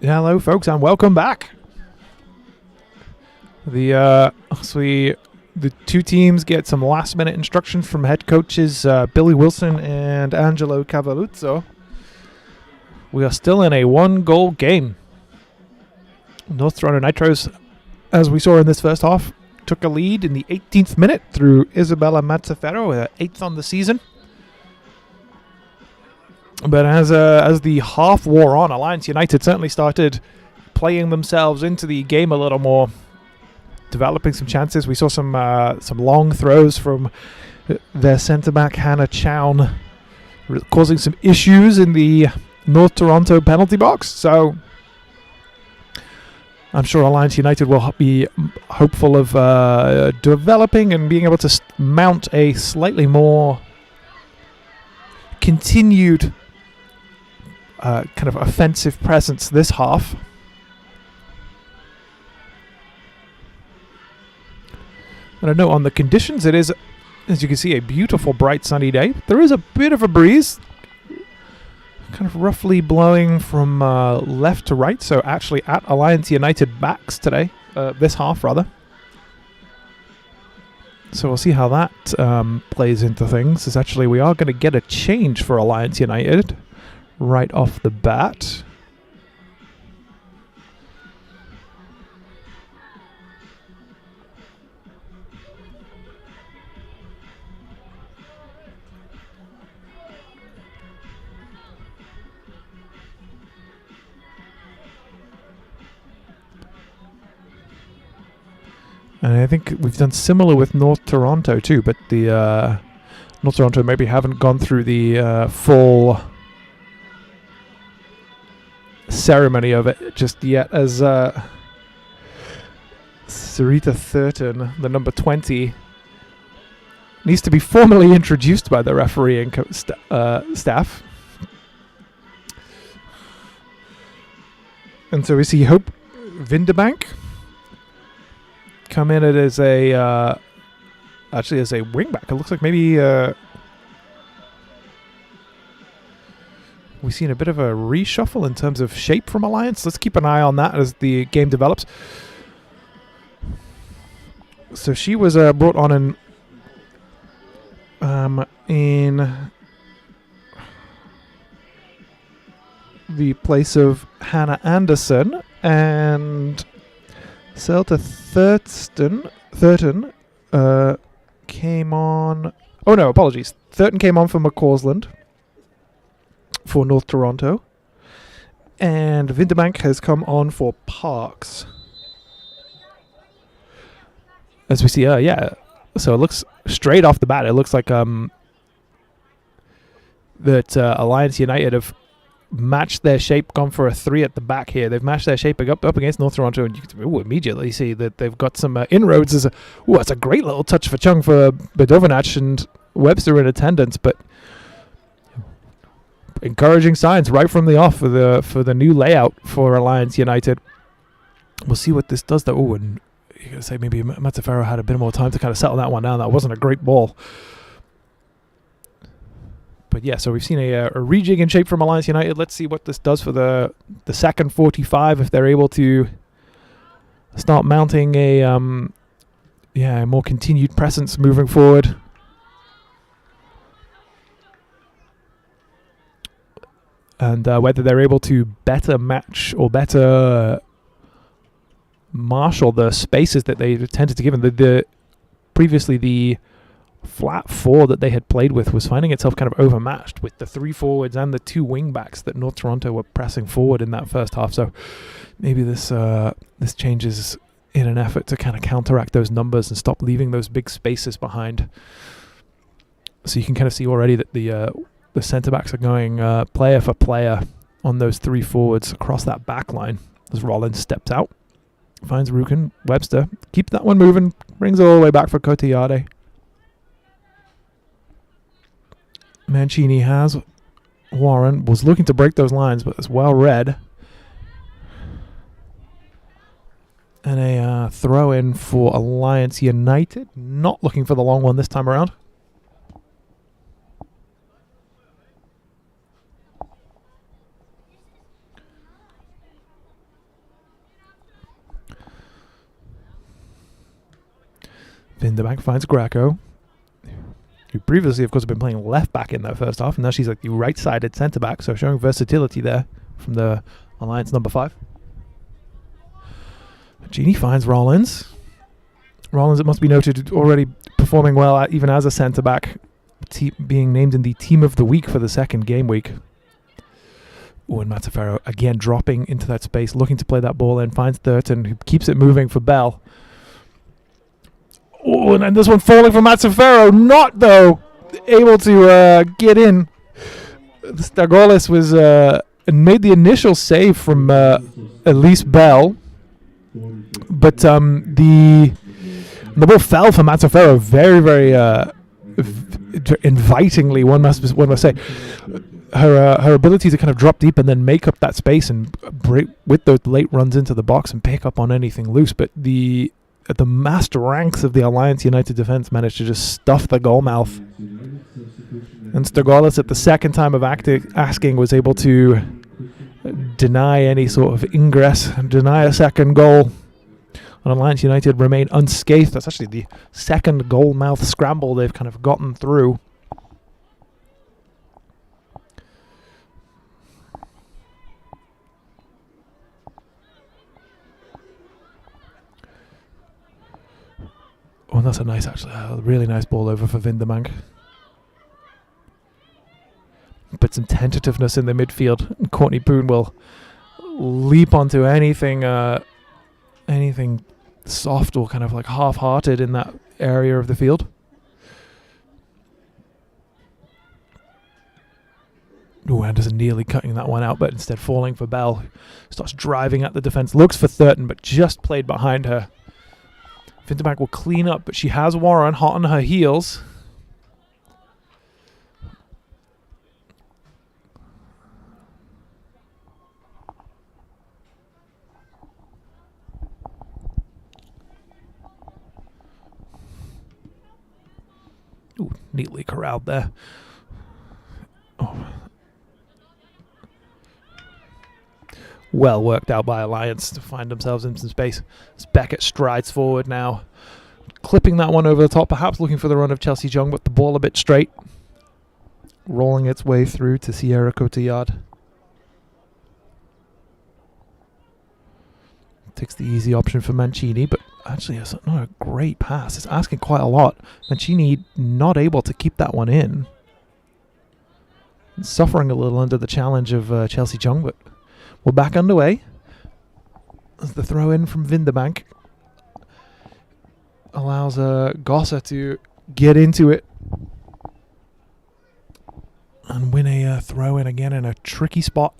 Speaker 1: Hello, folks, and welcome back. The two teams get some last-minute instructions from head coaches Billy Wilson and Angelo Cavalluzzo. We are still in a one-goal game. North Toronto Nitros, as we saw in this first half, took a lead in the 18th minute through Isabella Mazzaferro, 8th on the season. But as the half wore on, Alliance United certainly started playing themselves into the game a little more, developing some chances. We saw some long throws from their centre-back, Hannah Chown, causing some issues in the North Toronto penalty box. So I'm sure Alliance United will be hopeful of developing and being able to mount a slightly more continued kind of offensive presence this half. And a note on the conditions, it is, as you can see, a beautiful bright sunny day. There is a bit of a breeze, kind of roughly blowing from left to right, so actually at Alliance United backs today, this half rather. So we'll see how that plays into things. Is actually we are going to get a change for Alliance United right off the bat. And I think we've done similar with North Toronto too, but the North Toronto maybe haven't gone through the full ceremony of it just yet, as Sarita Thurton, the number 20, needs to be formally introduced by the referee and staff. And so we see Hope Vindebank come in it as a actually as a wingback. It looks like maybe we've seen a bit of a reshuffle in terms of shape from Alliance. Let's keep an eye on that as the game develops. So she was brought on in the place of Hannah Anderson, and Celta Thurton came on. Oh no, apologies. Thurton came on for McCausland for North Toronto, and Vindebank has come on for Parks. As we see, yeah. So it looks straight off the bat. It looks like that Alliance United have matched their shape, gone for a 3 at the back here. They've matched their shape up against North Toronto, and you can immediately see that they've got some inroads. That's a great little touch for Chung for Bedovanach, and Webster in attendance, but encouraging signs right from the off for the new layout for Alliance United. We'll see what this does though. Oh, and you're going to say maybe Mazzaferro had a bit more time to kind of settle that one down. That wasn't a great ball. But yeah, so we've seen a rejig in shape from Alliance United. Let's see what this does for the second 45, if they're able to start mounting a more continued presence moving forward. And whether they're able to better match or better marshal the spaces that they tended to give them. Previously, the flat 4 that they had played with was finding itself kind of overmatched with the 3 forwards and the 2 wing backs that North Toronto were pressing forward in that first half. So maybe this changes in an effort to kind of counteract those numbers and stop leaving those big spaces behind. So you can kind of see already that the centre backs are going player for player on those 3 forwards across that back line as Rollins steps out, finds Rukin. Webster keeps that one moving, brings it all the way back for Cotillade. Mancini has Warren, was looking to break those lines, but it's well read. And a throw in for Alliance United, not looking for the long one this time around. Vinderbank finds Greco, who previously, of course, had been playing left back in that first half, and now she's like the right-sided centre back, so showing versatility there from the Alliance number 5. Genie finds Rollins. Rollins, it must be noted, already performing well even as a centre back, being named in the Team of the Week for the second game week. Oh, and Mazzaferro again dropping into that space, looking to play that ball in, finds Thurton, who keeps it moving for Bell. Oh, and then this one falling for Mazzaferro, not though able to get in. Stagolis was made the initial save from Elise Bell, but the ball fell for Mazzaferro very, very invitingly. One must say. Her ability to kind of drop deep and then make up that space and break with those late runs into the box and pick up on anything loose. But the master ranks of the Alliance United defense managed to just stuff the goal mouth. And Stagolis, at the second time of asking, was able to deny any sort of ingress and deny a second goal. And Alliance United remain unscathed. That's actually the second goal mouth scramble they've kind of gotten through. Oh, and that's a nice, actually, really nice ball over for Vinderbank. But some tentativeness in the midfield. And Courtney Poon will leap onto anything soft or kind of like half-hearted in that area of the field. Oh, Anderson nearly cutting that one out, but instead falling for Bell. Starts driving at the defence. Looks for Thurton, but just played behind her. Vinderbank will clean up, but she has Warren hot on her heels. Ooh, neatly corralled there. Oh. Well worked out by Alliance to find themselves in some space. As Beckett strides forward now, clipping that one over the top, perhaps looking for the run of Chelsea Jung, but the ball a bit straight. Rolling its way through to Sierra Cotillard. Takes the easy option for Mancini, but actually it's not a great pass. It's asking quite a lot. Mancini not able to keep that one in. Suffering a little under the challenge of Chelsea Jung, but we're back underway. As the throw in from Vinderbank allows Gossa to get into it and win a throw in again in a tricky spot.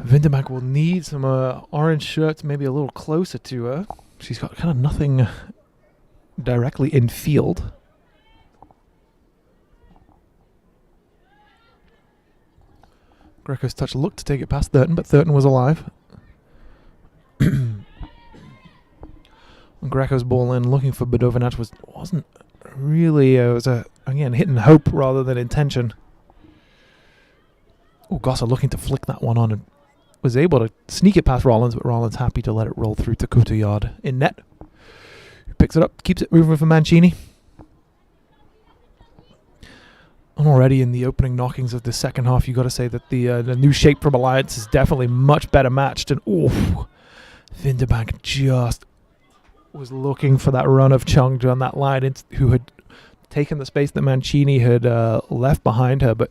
Speaker 1: Vinderbank will need some orange shirts, maybe a little closer to her. She's got kind of nothing directly in field. Greco's touch looked to take it past Thurton, but Thurton was alive. Greco's ball in, looking for Badovinac, wasn't really, it was again, hit and hope rather than intention. Oh, Gossa looking to flick that one on and was able to sneak it past Rollins, but Rollins happy to let it roll through to Cotillard in net. Who picks it up, keeps it moving for Mancini. And already in the opening knockings of the second half, you got to say that the new shape from Alliance is definitely much better matched. And Vinderbank just was looking for that run of Chung down that line, who had taken the space that Mancini had left behind her, but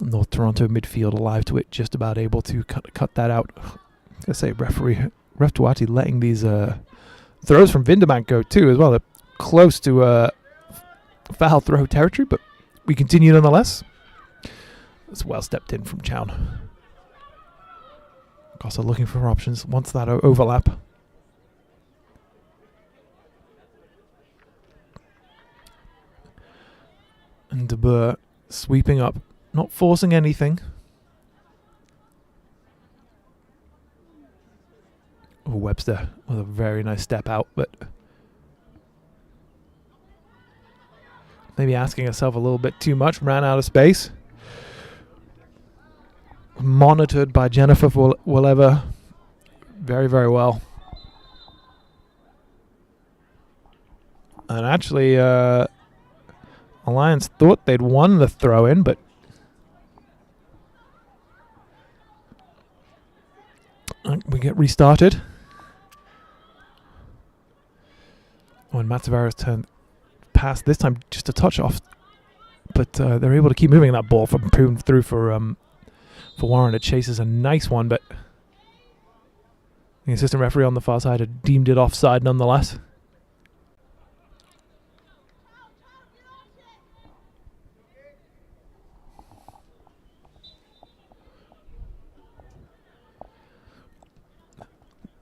Speaker 1: North Toronto midfield alive to it, just about able to cut that out. I say Ref Tuati letting these throws from Vinderbank go too as well. They're close to foul throw territory, but we continue nonetheless. It's well stepped in from Chown. Gossa looking for options, wants that overlap. And De Boer sweeping up, not forcing anything. Webster with a very nice step out, but maybe asking herself a little bit too much, ran out of space. Monitored by Jennifer Willever very, very well. And actually, Alliance thought they'd won the throw-in, but we get restarted. When Matsuvaro's turn pass, this time just a touch off, but they're able to keep moving that ball through for Warren. It chases a nice one, but the assistant referee on the far side had deemed it offside nonetheless.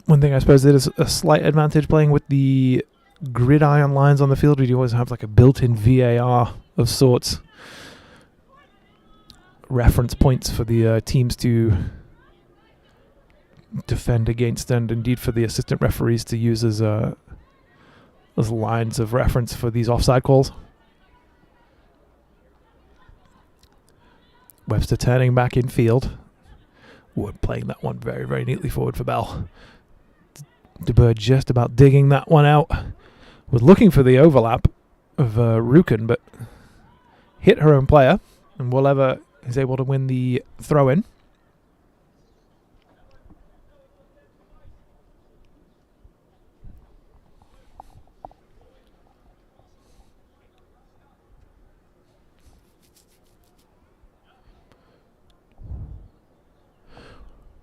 Speaker 1: One thing I suppose it is a slight advantage playing with the gridiron lines on the field. We always have like a built-in VAR of sorts. Reference points for the teams to defend against, and indeed for the assistant referees to use as lines of reference for these offside calls. Webster turning back in field. Wood playing that one very, very neatly forward for Bell. DeBurr just about digging that one out. Was looking for the overlap of Rukin, but hit her own player, and Willever is able to win the throw-in.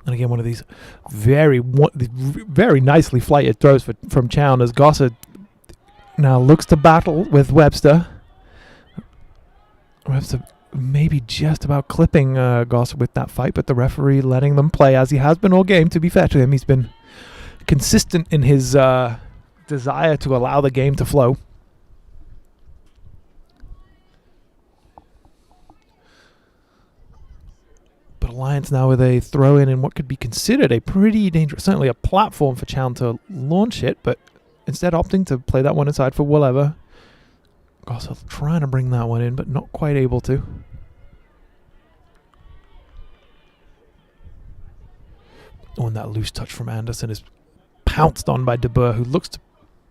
Speaker 1: And again, one of these very nicely flighted throws from Chown as Gossard now looks to battle with Webster. Webster maybe just about clipping Gossard with that fight, but the referee letting them play as he has been all game. To be fair to him, he's been consistent in his desire to allow the game to flow. But Alliance now with a throw in what could be considered a pretty dangerous, certainly a platform for Chown to launch it, but instead opting to play that one inside for Willever. Gossard trying to bring that one in, but not quite able to. Oh, and that loose touch from Anderson is pounced on by DeBurr, who looks to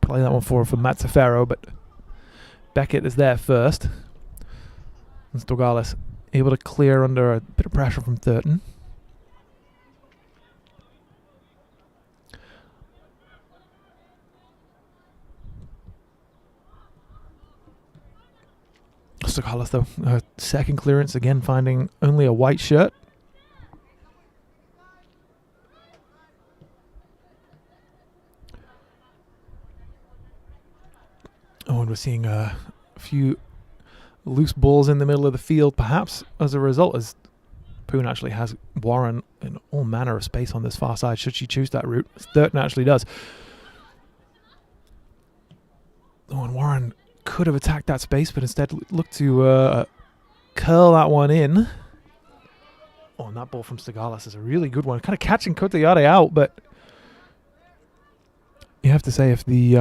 Speaker 1: play that one for Mazzaferro, but Beckett is there first. And Stogales able to clear under a bit of pressure from Thurton. Stogales, though, second clearance, again finding only a white shirt. Oh, and we're seeing a few loose balls in the middle of the field, perhaps as a result, as Poon actually has Warren in all manner of space on this far side, should she choose that route, as Thurton actually does. Oh, and Warren could have attacked that space, but instead looked to curl that one in. Oh, and that ball from Stogales is a really good one, kind of catching Cotillade out, but you have to say if the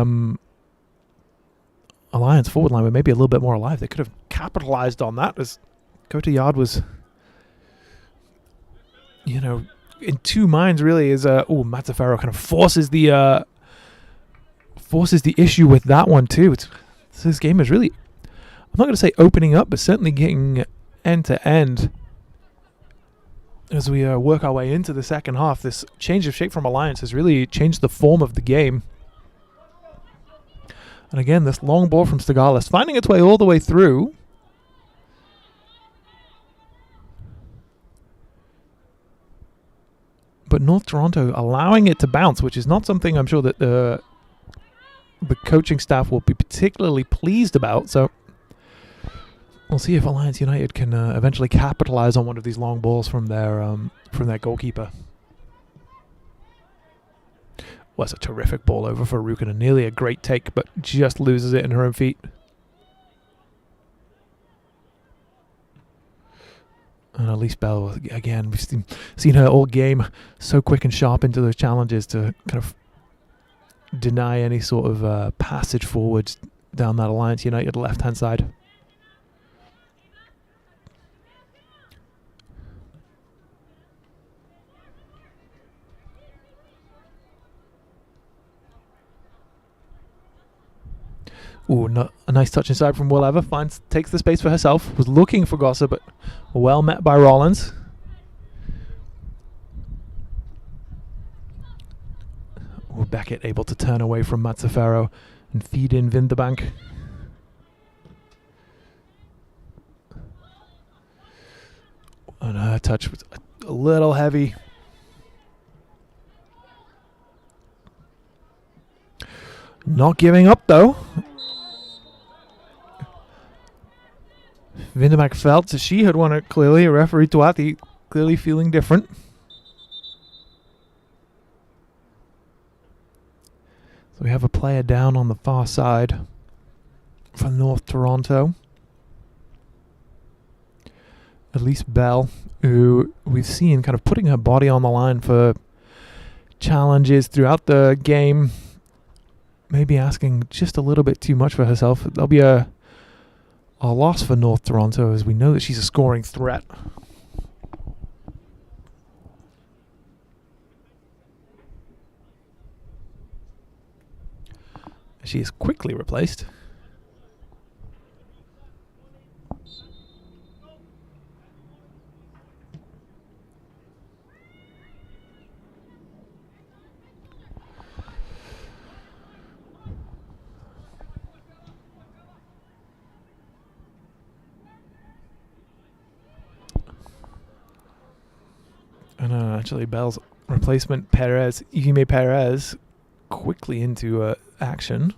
Speaker 1: Alliance forward line were maybe a little bit more alive, they could have capitalized on that, as Cotillade was, in two minds really. Is Mazzaferro kind of forces the issue with that one too. This game is really, I'm not going to say opening up, but certainly getting end to end as we work our way into the second half. This change of shape from Alliance has really changed the form of the game. And again, this long ball from Stogales finding its way all the way through. But North Toronto allowing it to bounce, which is not something I'm sure that the coaching staff will be particularly pleased about. So we'll see if Alliance United can eventually capitalize on one of these long balls from their goalkeeper. Was a terrific ball over for Rukin, and nearly a great take, but just loses it in her own feet. And Elise Bell, again, we've seen her all game so quick and sharp into those challenges to kind of deny any sort of passage forwards down that Alliance United left-hand side. Ooh, a nice touch inside from Will Ever. Takes the space for herself. Was looking for Gosser, but well met by Rollins. Ooh, Beckett able to turn away from Mazzaferro and feed in Vinderbank. And her touch was a little heavy. Not giving up though. Vinderbank felt she had won it clearly. Referee Tuati clearly feeling different. So we have a player down on the far side for North Toronto. Elise Bell, who we've seen kind of putting her body on the line for challenges throughout the game. Maybe asking just a little bit too much for herself. There'll be a loss for North Toronto, as we know that she's a scoring threat. She is quickly replaced. And actually, Bell's replacement, Ivime Perez, quickly into action.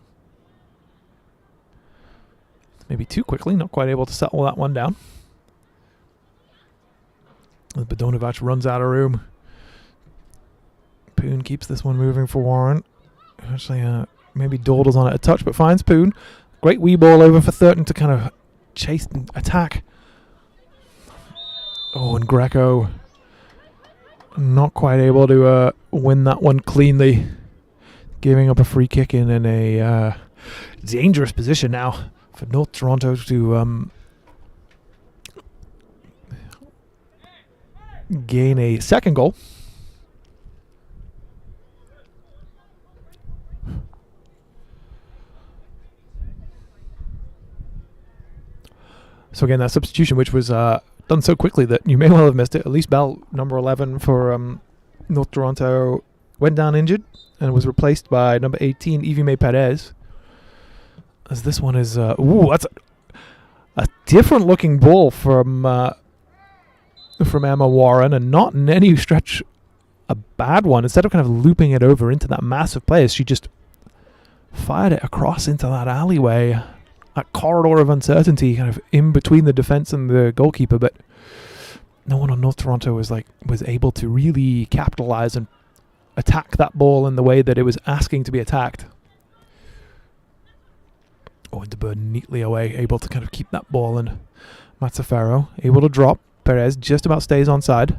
Speaker 1: Maybe too quickly, not quite able to settle that one down. Bedonovac runs out of room. Poon keeps this one moving for Warren. Actually, maybe dawdles on it a touch, but finds Poon. Great wee ball over for Thurton to kind of chase and attack. Oh, and Greco not quite able to win that one cleanly. Giving up a free kick in a dangerous position now for North Toronto to gain a second goal. So again, that substitution, which was done so quickly that you may well have missed it. Elise Bell, number 11 for North Toronto, went down injured and was replaced by number 18, Ivime Perez. As this one is, that's a different looking ball from Emma Warren, and not in any stretch a bad one. Instead of kind of looping it over into that massive place, she just fired it across into that alleyway. That corridor of uncertainty, kind of in between the defense and the goalkeeper, but no one on North Toronto was able to really capitalize and attack that ball in the way that it was asking to be attacked. Oh, and De Boer neatly away, able to kind of keep that ball, and Mazzaferro able to drop. Perez just about stays onside.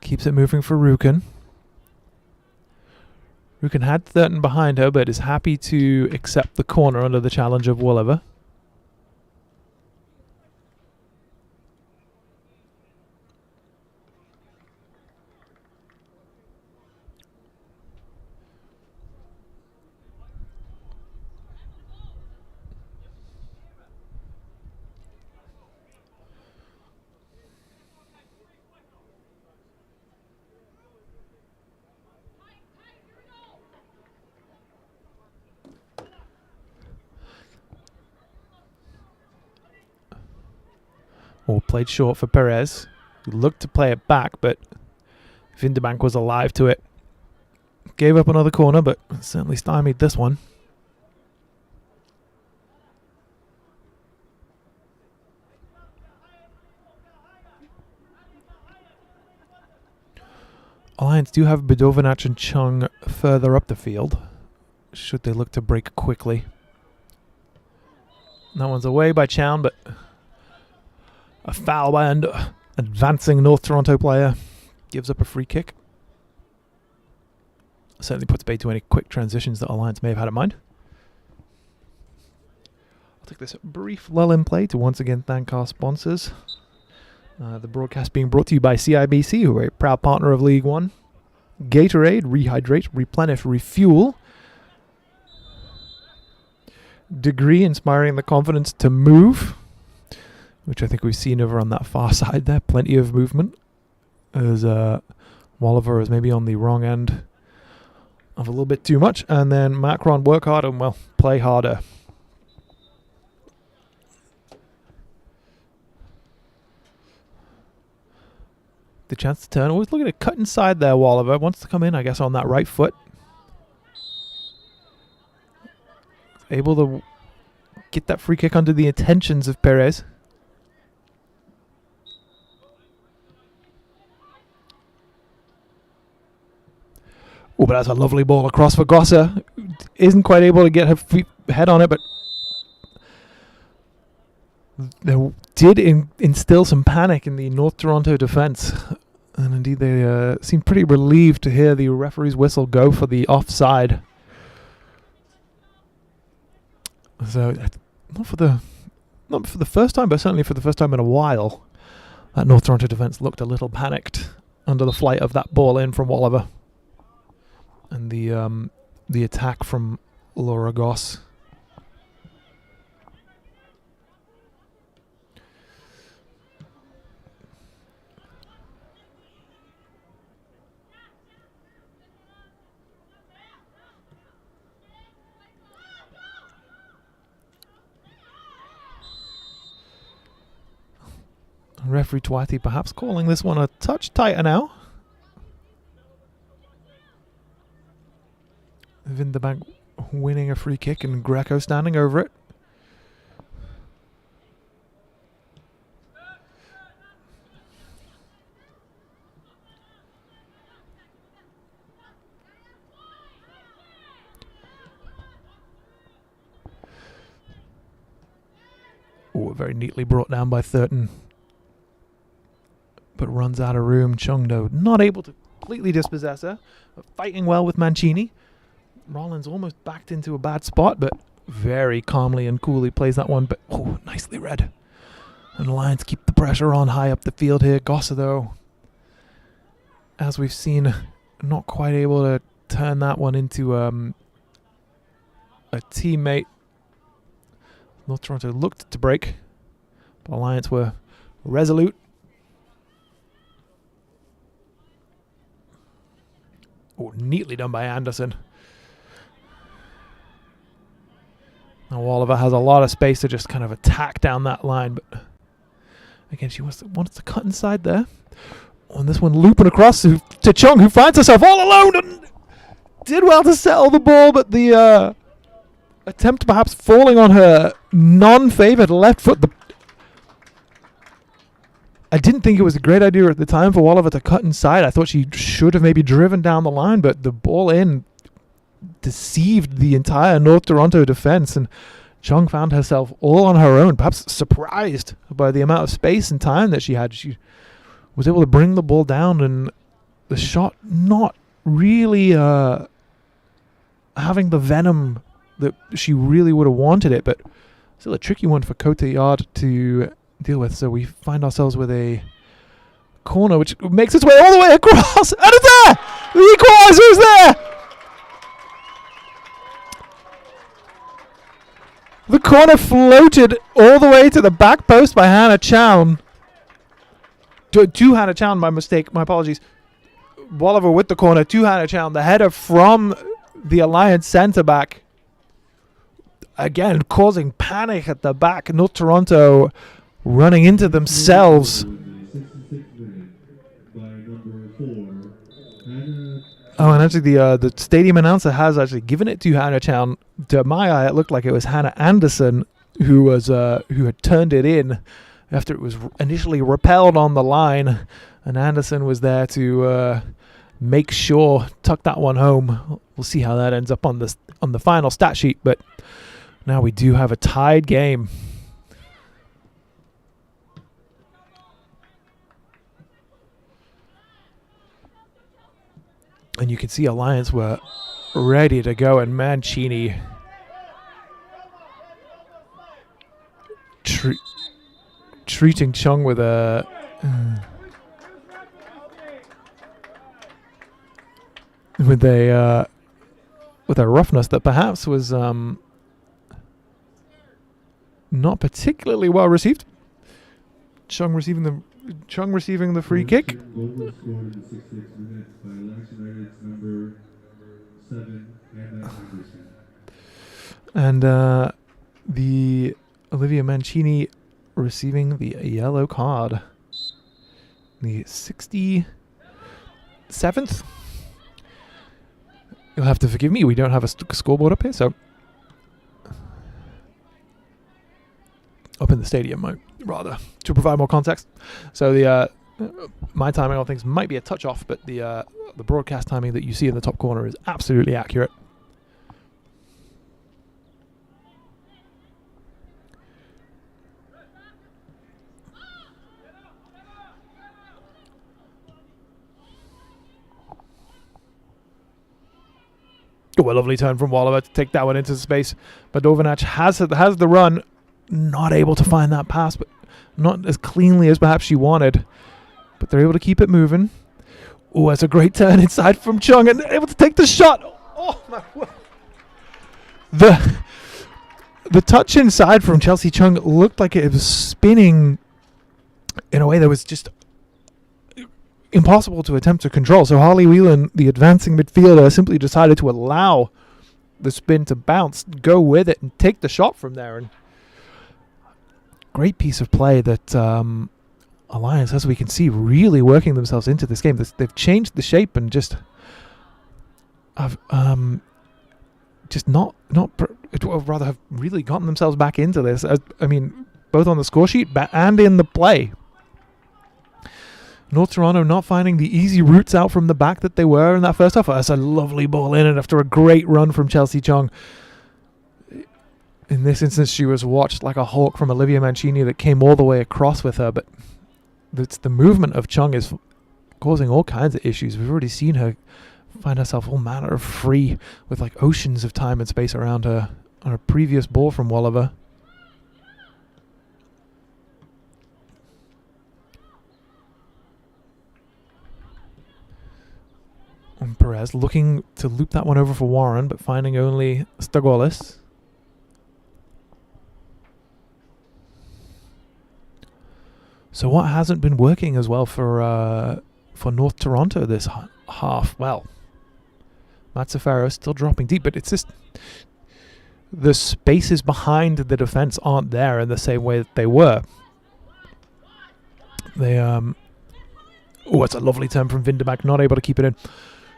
Speaker 1: Keeps it moving for Rukin. Rukin had Thurton behind her, but is happy to accept the corner under the challenge of Wolliver. Played short for Perez, who looked to play it back, but Vinderbank was alive to it. Gave up another corner, but certainly stymied this one. Alliance do have Bedovinac and Chung further up the field, should they look to break quickly. That one's away by Chown, but a foul by an advancing North Toronto player. Gives up a free kick. Certainly puts bait to any quick transitions that Alliance may have had in mind. I'll take this brief lull in play to once again thank our sponsors. The broadcast being brought to you by CIBC, who are a proud partner of League One. Gatorade, rehydrate, replenish, refuel. degree, inspiring the confidence to move, which I think we've seen over on that far side there. Plenty of movement, as Walliver is maybe on the wrong end of a little bit too much. And then Macron work hard and, well, play harder. The chance to turn. Always looking to cut inside there, Walliver. Wants to come in, I guess, on that right foot. Able to get that free kick under the intentions of Perez. Oh, but that's a lovely ball across for Grosser. Isn't quite able to get her head on it, but they did instill some panic in the North Toronto defense. And indeed, they seemed pretty relieved to hear the referee's whistle go for the offside. So, not for the first time, but certainly for the first time in a while, that North Toronto defense looked a little panicked under the flight of that ball in from Walliver. And the attack from Laura Goss. Referee Twati perhaps calling this one a touch tighter now. Vinderbank winning a free kick and Greco standing over it. Oh, very neatly brought down by Thurton. But runs out of room. Chung, though, not able to completely dispossess her. But fighting well with Mancini. Rollins almost backed into a bad spot, but very calmly and coolly plays that one. But, oh, nicely read. And the Lions keep the pressure on high up the field here. Gossa, though, as we've seen, not quite able to turn that one into a teammate. North Toronto looked to break, but Lions were resolute. Oh, neatly done by Anderson. Now Walliver has a lot of space to just kind of attack down that line, but again, she wants to cut inside there. On this one, looping across to Chung, who finds herself all alone and did well to settle the ball, but the attempt perhaps falling on her non-favoured left foot. I didn't think it was a great idea at the time for Walliver to cut inside. I thought she should have maybe driven down the line, but the ball in deceived the entire North Toronto defense, and Chung found herself all on her own, perhaps surprised by the amount of space and time that she had. She was able to bring the ball down, and the shot not really having the venom that she really would have wanted it, but still a tricky one for Cotillard to deal with. So we find ourselves with a corner which makes its way all the way across, and it's there! The equalizer is there! The corner floated all the way to the back post by Hannah Chown. To Hannah Chown, my mistake, my apologies. Walliver with the corner to Hannah Chown. The header from the Alliance centre-back. Again, causing panic at the back. North Toronto running into themselves. Oh, and actually the stadium announcer has actually given it to Hannah Chown. To my eye, it looked like it was Hannah Anderson who had turned it in after it was initially repelled on the line, and Anderson was there to make sure, tuck that one home. We'll see how that ends up on the final stat sheet, but now we do have a tied game. And you can see Alliance were ready to go, and Mancini treating Chung with a roughness that perhaps was not particularly well received. Chung receiving the free kick.
Speaker 3: Goal was scored in the 66th minute by Lancashire United's number 7, Anna Anderson.
Speaker 1: And the Olivia Mancini receiving the yellow card. The 67th. You'll have to forgive me, we don't have a scoreboard up here, so up in the stadium, rather, to provide more context. So the my timing on things might be a touch off, but the broadcast timing that you see in the top corner is absolutely accurate. Oh, a lovely turn from Wallaver to take that one into space. But Dovinac has the run, not able to find that pass, but not as cleanly as perhaps she wanted. But they're able to keep it moving. Oh, that's a great turn inside from Chung and able to take the shot. Oh, my word. The touch inside from Chelsea Chung looked like it was spinning in a way that was just impossible to attempt to control. So Harley Whelan, the advancing midfielder, simply decided to allow the spin to bounce, go with it, and take the shot from there. And great piece of play that Alliance, as we can see, really working themselves into this game. They've changed the shape and just have rather have really gotten themselves back into this. I mean, both on the score sheet and in the play. North Toronto not finding the easy routes out from the back that they were in that first half. That's a lovely ball in, and after a great run from Chelsea Chung. In this instance, she was watched like a hawk from Olivia Mancini that came all the way across with her, but the movement of Chung is causing all kinds of issues. We've already seen her find herself all manner of free with like oceans of time and space around her on a previous ball from Wallaver. And Perez looking to loop that one over for Warren, but finding only Stagolis. So what hasn't been working as well for North Toronto this half? Well, Mazzaferro still dropping deep, but it's just the spaces behind the defense aren't there in the same way that they were. They oh, it's a lovely turn from Vinderback, not able to keep it in.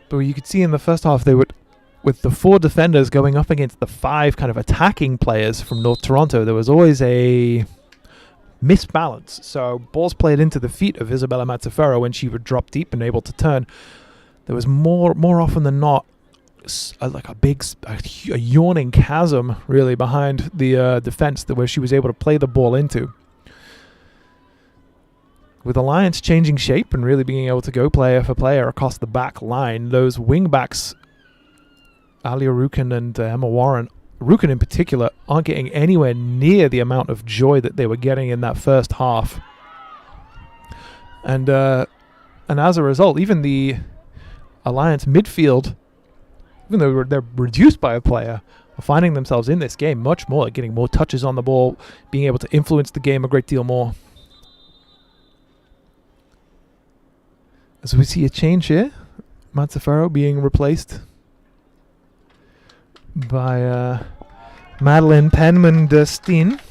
Speaker 1: But you could see in the first half they would, with the 4 defenders going up against the 5 kind of attacking players from North Toronto, there was always a misbalance. So balls played into the feet of Isabella Mazzaferro when she would drop deep and able to turn. There was more often than not like a yawning chasm really behind the defense where she was able to play the ball into. With Alliance changing shape and really being able to go player for player across the back line, those wing backs, Alia Rukin and Emma Warren, Rukin in particular, aren't getting anywhere near the amount of joy that they were getting in that first half. And as a result, even the Alliance midfield, even though they're reduced by a player, are finding themselves in this game much more, getting more touches on the ball, being able to influence the game a great deal more. As we see a change here, Mazzaferro being replaced by Madeline Penman-Destin.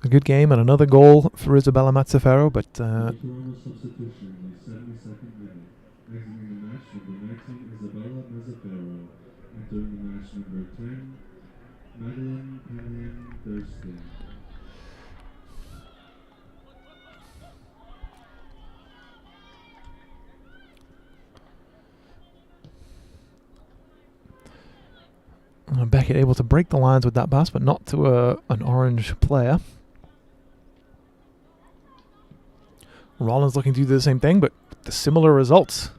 Speaker 1: A good game and another goal for Isabella Mazzaferro, but
Speaker 3: Substitution in the 72nd minute. Exiting the match, number 19, Isabella Mazzaferro. Entering the match, number 10, Madeline Penman-Destin.
Speaker 1: Beckett able to break the lines with that pass, but not to an orange player. Rollins looking to do the same thing, but the similar results.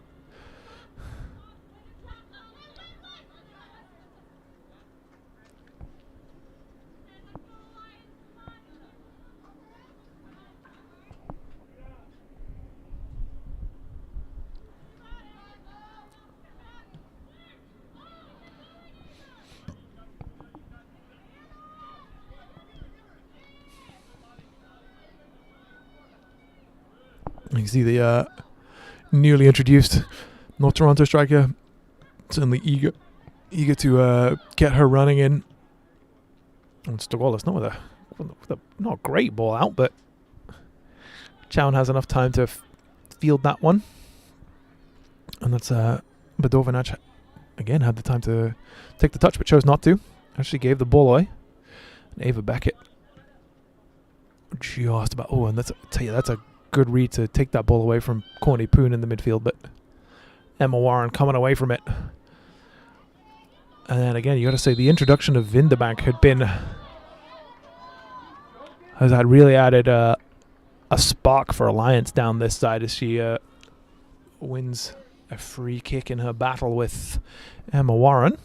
Speaker 1: You can see the newly introduced North Toronto striker certainly eager to get her running in. And Stogolis, not with a not a great ball out, but Chown has enough time to field that one. And that's Badovinac again had the time to take the touch, but chose not to. Actually gave the ball away. And Ava Beckett just about. Oh, and that's a good read to take that ball away from Corny Poon in the midfield, but Emma Warren coming away from it. And then again, you got to say the introduction of Vindebank has really added a spark for Alliance down this side as she wins a free kick in her battle with Emma Warren.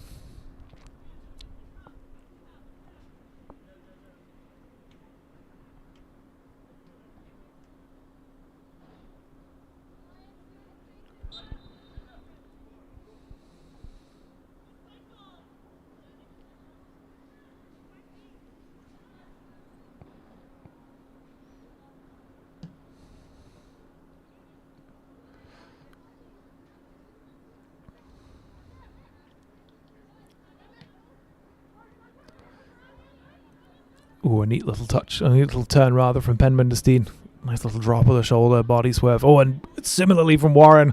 Speaker 1: Ooh, a neat little touch, a neat little turn rather from Penman-Destine. Nice little drop of the shoulder, body swerve. Oh, and similarly from Warren.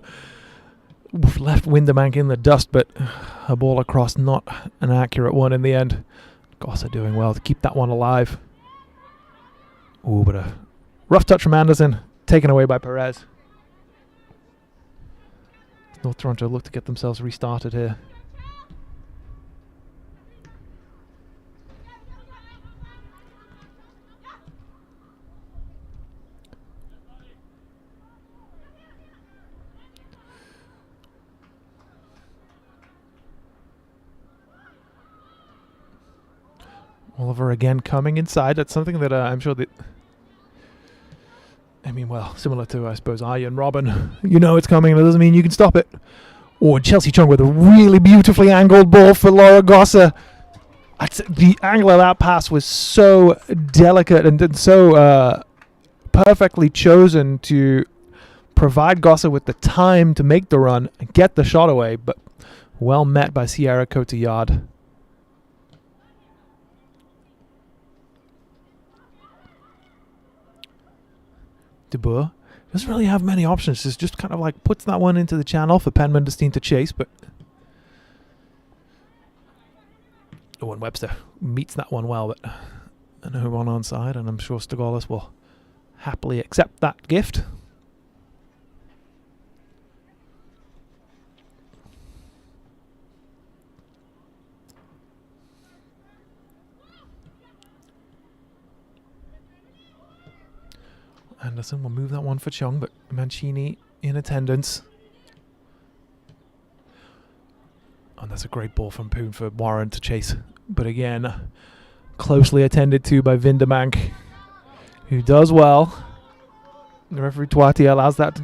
Speaker 1: Left Winderbank in the dust, but a ball across, not an accurate one in the end. Gossa doing well to keep that one alive. Ooh, but a rough touch from Anderson, taken away by Perez. North Toronto look to get themselves restarted here. Oliver again coming inside. That's something that I'm sure that... I mean, well, similar to, I suppose, Arya and Robin. You know it's coming, and it doesn't mean you can stop it. Oh, Chelsea Chung with a really beautifully angled ball for Laura Gossa. The angle of that pass was so delicate and so perfectly chosen to provide Gossa with the time to make the run and get the shot away, but well met by Sierra Cotillard. De Boer doesn't really have many options. Just kind of like puts that one into the channel for Penman-Destine to chase, but and Webster meets that one well, but I know one onside, and I'm sure Stogolis will happily accept that gift. Anderson will move that one for Chung, but Mancini in attendance. And that's a great ball from Poon for Warren to chase. But again, closely attended to by Vindebank, who does well. The referee Twati allows that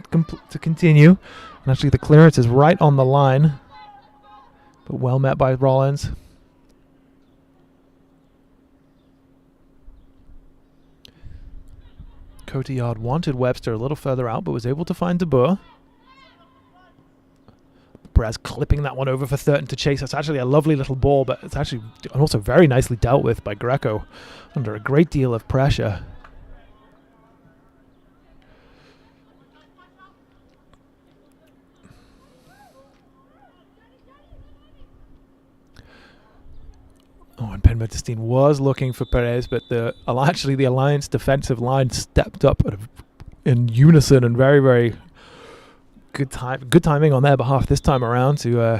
Speaker 1: to continue. And actually the clearance is right on the line, but well met by Rollins. Cotillard wanted Webster a little further out, but was able to find De Boer. Perez clipping that one over for Thurton to chase. It's actually a lovely little ball, but it's actually also very nicely dealt with by Greco under a great deal of pressure. Oh, and Penman-Destine was looking for Perez, but the Alliance defensive line stepped up in unison and very, very good timing on their behalf this time around to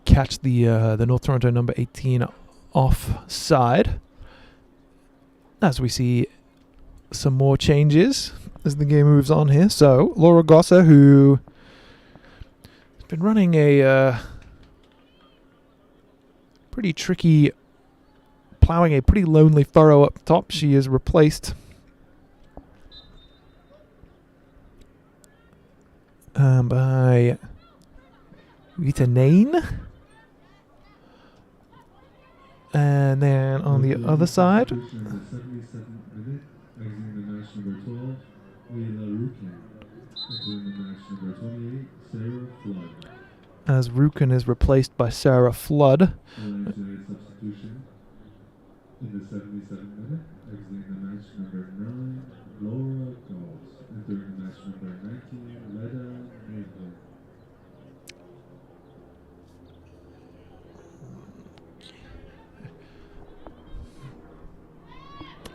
Speaker 1: catch the North Toronto number 18 offside. As we see some more changes as the game moves on here. So Laura Gossa, who has been running a pretty tricky, plowing a pretty lonely furrow up top, she is replaced by Vita Nain. And then on the other side,
Speaker 3: Sarah Flood.
Speaker 1: As Rukin is replaced by Sarah Flood.
Speaker 3: Alliance United substitution. In the 77th minute, exiting the match number 9, Laura Gauss. Entering the match number 19, Leda Mayhew.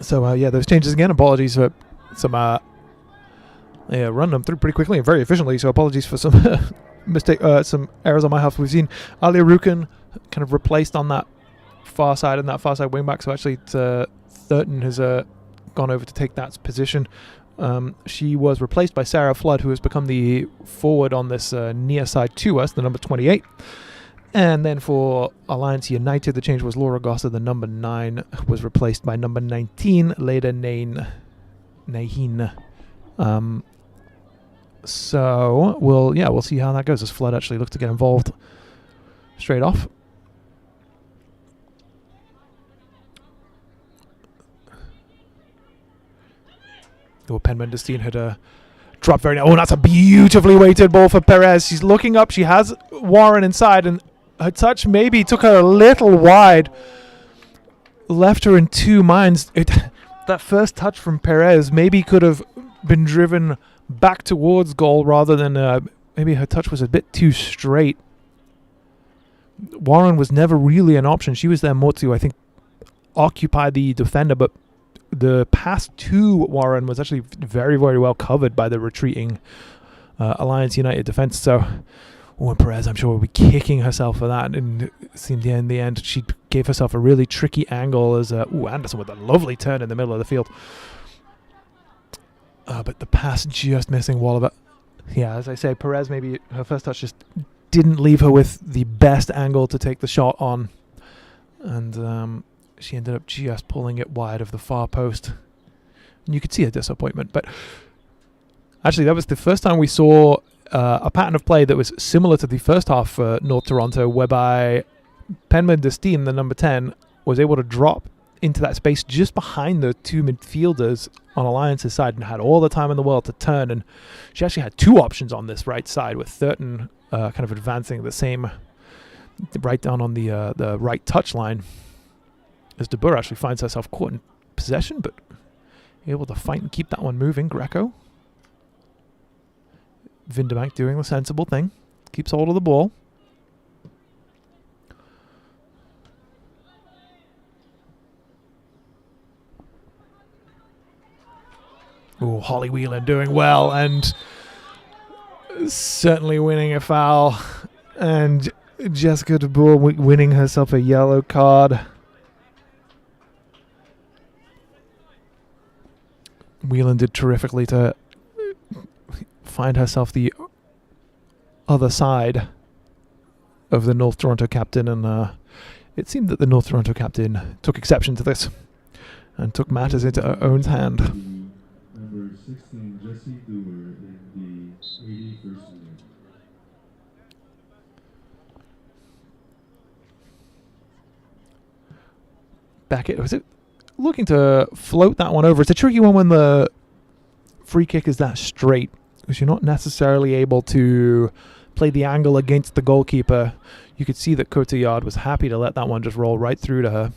Speaker 1: So, yeah, those changes again. Apologies for some... run them through pretty quickly and very efficiently, so apologies for some some errors on my half. We've seen Alia Rukin kind of replaced on that far side and that far side wing back, so actually Thurton has gone over to take that position. She was replaced by Sarah Flood, who has become the forward on this near side to us, the number 28. And then for Alliance United, the change was Laura Gosser, the number 9, was replaced by number 19, Leda Nahin. So we'll see how that goes as Flood actually looks to get involved straight off. Penman-Destine had dropped very... Oh, that's a beautifully weighted ball for Perez. She's looking up. She has Warren inside, and her touch maybe took her a little wide. Left her in two minds. That first touch from Perez maybe could have been driven back towards goal rather than... maybe her touch was a bit too straight. Warren was never really an option. She was there more to, I think, occupy the defender, but the pass to Warren was actually very, very well covered by the retreating Alliance United defense. So, and Perez, I'm sure, will be kicking herself for that. And it seemed in the end, she gave herself a really tricky angle as Anderson with a lovely turn in the middle of the field. But the pass just missing Wallaver. Yeah, as I say, Perez, maybe her first touch just didn't leave her with the best angle to take the shot on. And she ended up just pulling it wide of the far post. And you could see her disappointment. But actually, that was the first time we saw a pattern of play that was similar to the first half for North Toronto, whereby Penman-Destine, the number 10, was able to drop into that space just behind the two midfielders on Alliance's side and had all the time in the world to turn. And she actually had two options on this right side, with Thurton kind of advancing the same right down on the right touch line, as De Boer actually finds herself caught in possession, but able to fight and keep that one moving. Greco. Vindebank doing the sensible thing. Keeps hold of the ball. Oh, Holly Whelan doing well and certainly winning a foul. And Jessica De Boer winning herself a yellow card. Whelan did terrifically to find herself the other side of the North Toronto captain, and it seemed that the North Toronto captain took exception to this and took matters into her own hand.
Speaker 3: Number 16, Jessie Dewar, in the 81st minute.
Speaker 1: Beckett, was it looking to float that one over? It's a tricky one when the free kick is that straight, because you're not necessarily able to play the angle against the goalkeeper. You could see that Cotillard was happy to let that one just roll right through to her.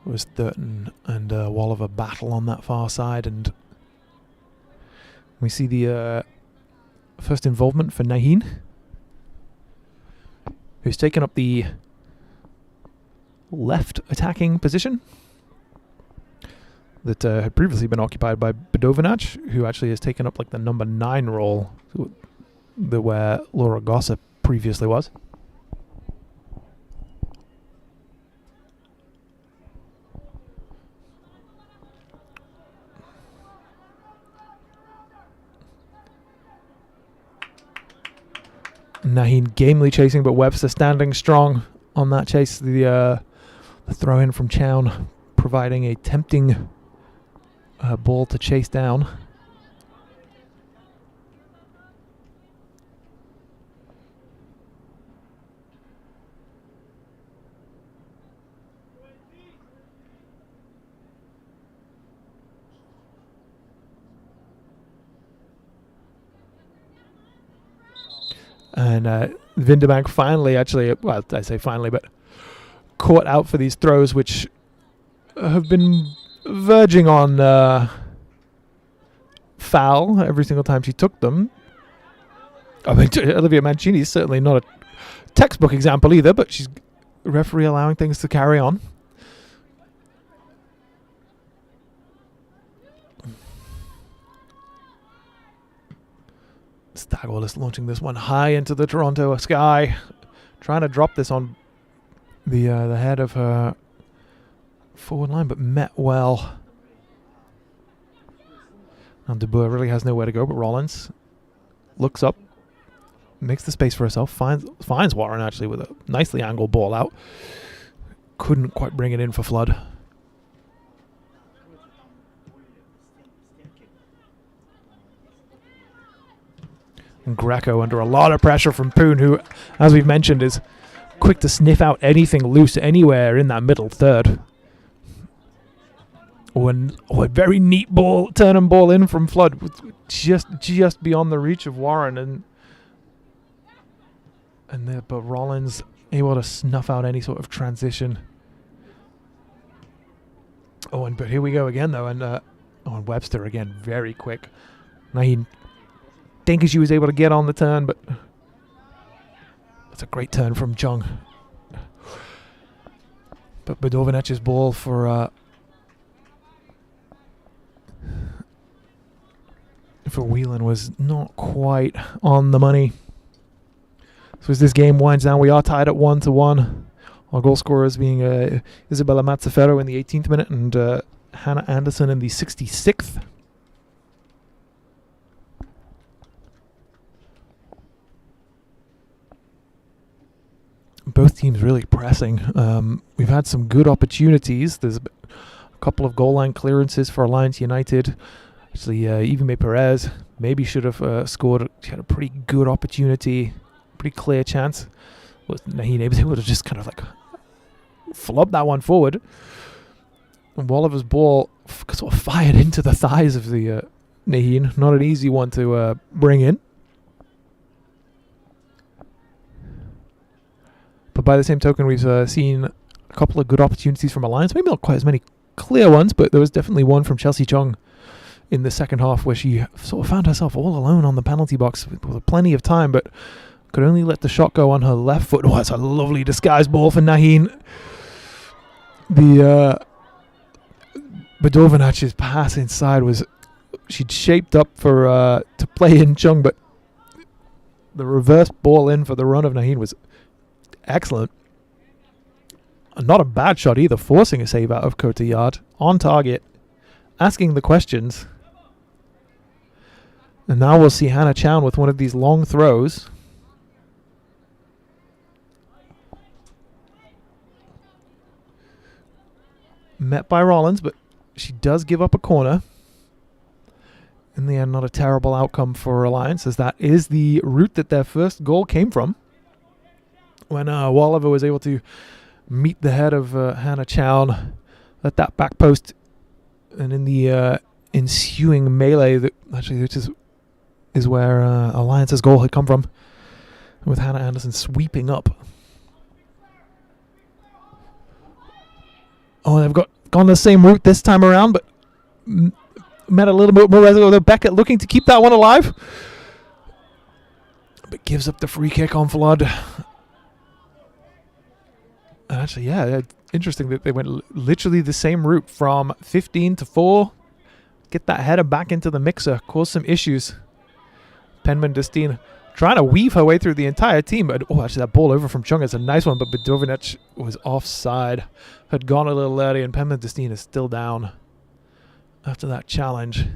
Speaker 1: It was Thurton and Wallaver battle on that far side, and we see the first involvement for Nahin, who's taken up the left attacking position that had previously been occupied by Bedovinac, who actually has taken up like the number 9 role where Laura Gossip previously was. Nahin gamely chasing, but Webster standing strong on that chase. The throw in from Chown providing a tempting ball to chase down. And Vinderbank finally, actually, well, I say finally, but caught out for these throws, which have been verging on foul every single time she took them. I mean, Olivia Mancini is certainly not a textbook example either, but she's referee allowing things to carry on. Stagwell launching this one high into the Toronto sky, trying to drop this on the head of her forward line, but met well. And De Boer really has nowhere to go, but Rollins looks up, makes the space for herself, finds Warren actually with a nicely angled ball out. Couldn't quite bring it in for Flood. And Greco under a lot of pressure from Poon, who, as we've mentioned, is quick to sniff out anything loose anywhere in that middle third. A very neat ball, turn and ball in from Flood, just beyond the reach of Warren, but Rollins able to snuff out any sort of transition. But here we go again though, and Webster again, very quick. Now he thinking she was able to get on the turn, but that's a great turn from Chung. But Bedovenech's ball for Whelan was not quite on the money. So as this game winds down, we are tied at 1-1. Our goal scorers being Isabella Mazzaferro in the 18th minute and Hannah Anderson in the 66th. Both teams really pressing. We've had some good opportunities. There's a couple of goal line clearances for Alliance United. Actually, Eva Perez maybe should have scored. She had a pretty good opportunity, pretty clear chance. Naheen was able to just kind of like flub that one forward. And Walliver's ball sort of fired into the thighs of the Naheen. Not an easy one to bring in. But by the same token, we've seen a couple of good opportunities from Alliance. Maybe not quite as many clear ones, but there was definitely one from Chelsea Chung in the second half where she sort of found herself all alone on the penalty box with plenty of time, but could only let the shot go on her left foot. Oh, that's a lovely disguised ball for Naheen. The Bedovenach's pass inside was, she'd shaped up for to play in Chung, but the reverse ball in for the run of Naheen was excellent. Not a bad shot either, forcing a save out of Cotillard. On target, asking the questions. And now we'll see Hannah Chown with one of these long throws. Met by Rollins, but she does give up a corner. In the end, not a terrible outcome for Alliance, as that is the route that their first goal came from. When Walliver was able to meet the head of Hannah Chown at that back post, and in the ensuing melee, which is where Alliance's goal had come from, with Hannah Anderson sweeping up. Oh, they've gone the same route this time around, but met a little bit more resolute. Beckett looking to keep that one alive, but gives up the free kick on Flood. Actually, yeah, interesting that they went literally the same route from 15 to 4. Get that header back into the mixer, cause some issues. Penman Destine trying to weave her way through the entire team. But, actually, that ball over from Chung is a nice one, but Bedovenech was offside. Had gone a little early, and Penman Destine is still down after that challenge.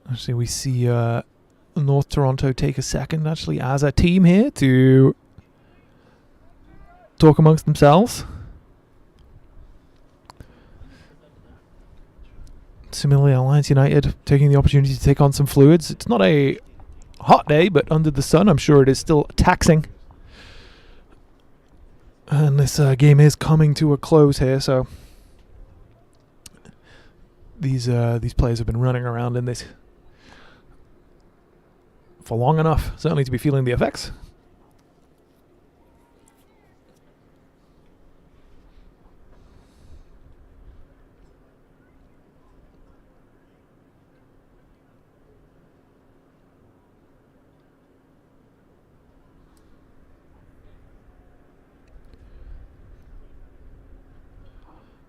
Speaker 1: Actually, we see North Toronto take a second, actually, as a team here to talk amongst themselves. Similarly, Alliance United taking the opportunity to take on some fluids. It's not a hot day, but under the sun, I'm sure it is still taxing. And this game is coming to a close here, so these players have been running around in this for long enough, certainly to be feeling the effects.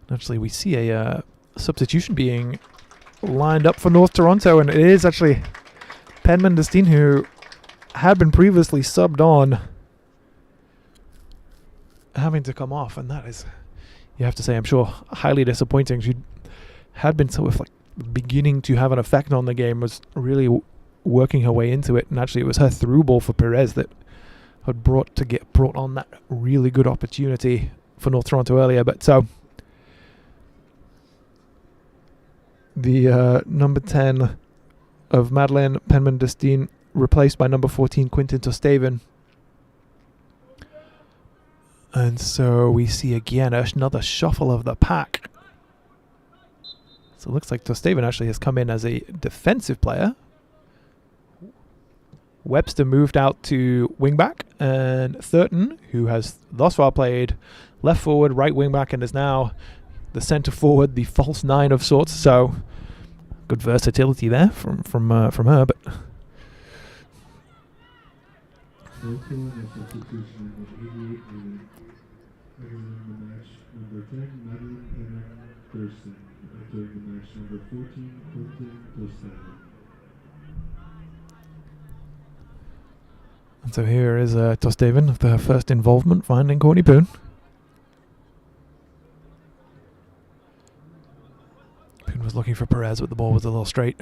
Speaker 1: Actually, we see a substitution being lined up for North Toronto, and it is actually Penman Destine, who had been previously subbed on, having to come off, and that is, you have to say, I'm sure, highly disappointing. She had been sort of like beginning to have an effect on the game, was really working her way into it, and actually it was her through ball for Perez that had brought on that really good opportunity for North Toronto earlier. But so the number 10 of Madeleine Penman Destine replaced by number 14 Quintin Tostaven. And so we see again another shuffle of the pack. So it looks like Tostaven actually has come in as a defensive player. Webster moved out to wingback, and Thurton, who has thus far played left forward, right wingback, and is now the centre forward, the false nine of sorts. So good versatility there from her, but
Speaker 3: Also in a substitution in the 88th minute, entering the match number 10, Madeleine Penman Thurston, entering the match number 14, Quintin Tostaven.
Speaker 1: and so here is Tostaven with her first involvement, finding Courtney Poon. Poon was looking for Perez, but the ball was a little straight.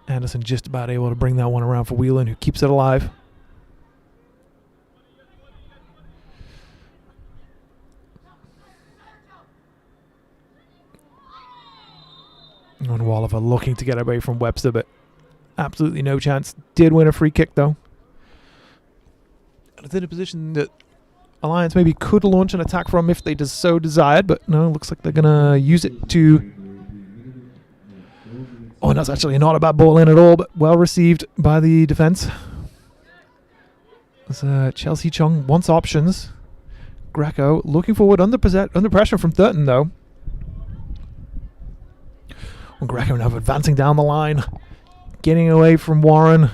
Speaker 1: Anderson just about able to bring that one around for Whelan, who keeps it alive. And Walliver looking to get away from Webster, but absolutely no chance. Did win a free kick, though. It's in a position that Alliance maybe could launch an attack from if they so desired, but no, looks like they're going to use it to... Oh, and that's actually not a bad ball in at all, but well received by the defence. As Chelsea Chung wants options. Greco looking forward under pressure from Thurton, though. Well, Greco now advancing down the line, getting away from Warren.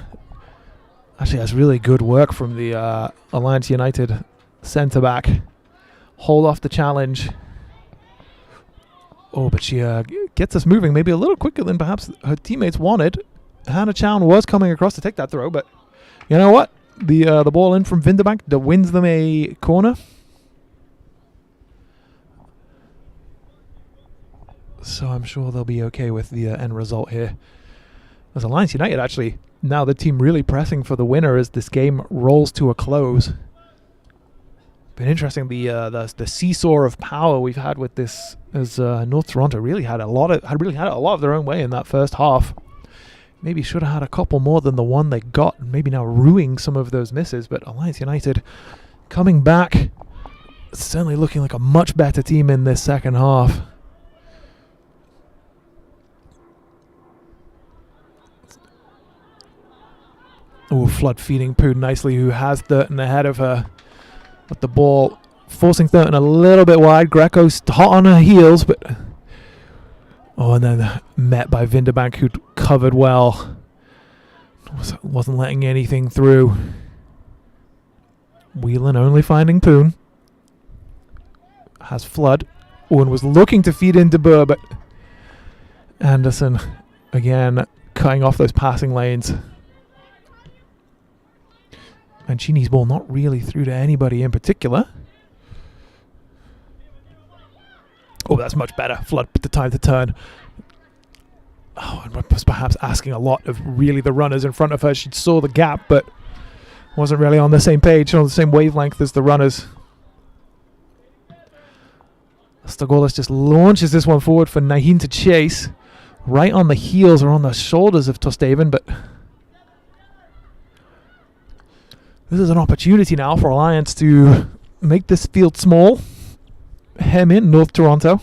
Speaker 1: Actually, that's really good work from the Alliance United centre-back. Hold off the challenge. Oh, but she gets us moving maybe a little quicker than perhaps her teammates wanted. Hannah Chown was coming across to take that throw, but you know what? The ball in from Vinderbank that wins them a corner. So I'm sure they'll be okay with the end result here. As Alliance United actually, now the team really pressing for the winner as this game rolls to a close. Been interesting the seesaw of power we've had with this, as North Toronto really had a lot of their own way in that first half. Maybe should have had a couple more than the one they got, maybe now ruining some of those misses. But Alliance United coming back, certainly looking like a much better team in this second half. Oh, Flood feeding Poon nicely, who has Thurton ahead of her. With the ball forcing Thurton a little bit wide. Greco's hot on her heels, but... Oh, and then met by Vinderbank, who covered well. Wasn't letting anything through. Whelan only finding Poon. Has Flood. Oh, and was looking to feed into Burr, but... Anderson, again, cutting off those passing lanes. Mancini's ball not really through to anybody in particular. Oh, that's much better. Flood put the time to turn. Oh, and was perhaps asking a lot of really the runners in front of her. She saw the gap, but wasn't really on the same page, on the same wavelength as the runners. Stagolis just launches this one forward for Nahin to chase. right on the heels or on the shoulders of Tostaven, but this is an opportunity now for Alliance to make this field small, hem in North Toronto,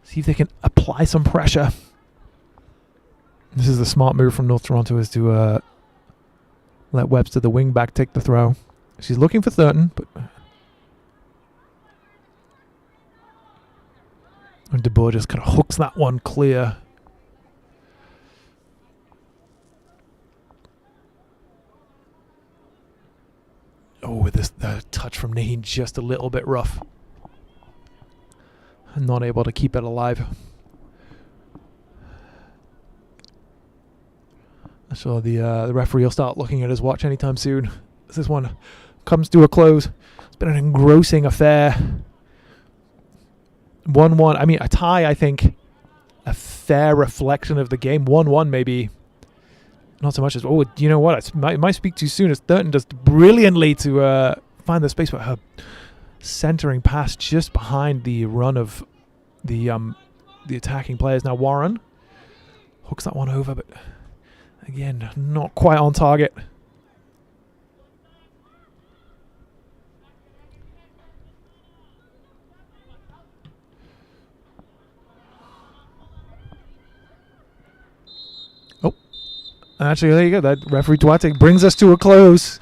Speaker 1: see if they can apply some pressure. This is the smart move from North Toronto, is to let Webster, the wing back, take the throw. She's looking for Thurton, but and DeBoer just kind of hooks that one clear. Oh, with this touch from Naheen, just a little bit rough. Not able to keep it alive. So the referee will start looking at his watch anytime soon. As this one comes to a close. It's been an engrossing affair. 1-1. I mean, a tie, I think, a fair reflection of the game. 1-1 maybe. Not so much as, oh, you know what? I might speak too soon, as Thurton does brilliantly to find the space, but her centering pass just behind the run of the attacking players. Now Warren hooks that one over, but again, not quite on target. Actually, there you go. That referee Duarte brings us to a close.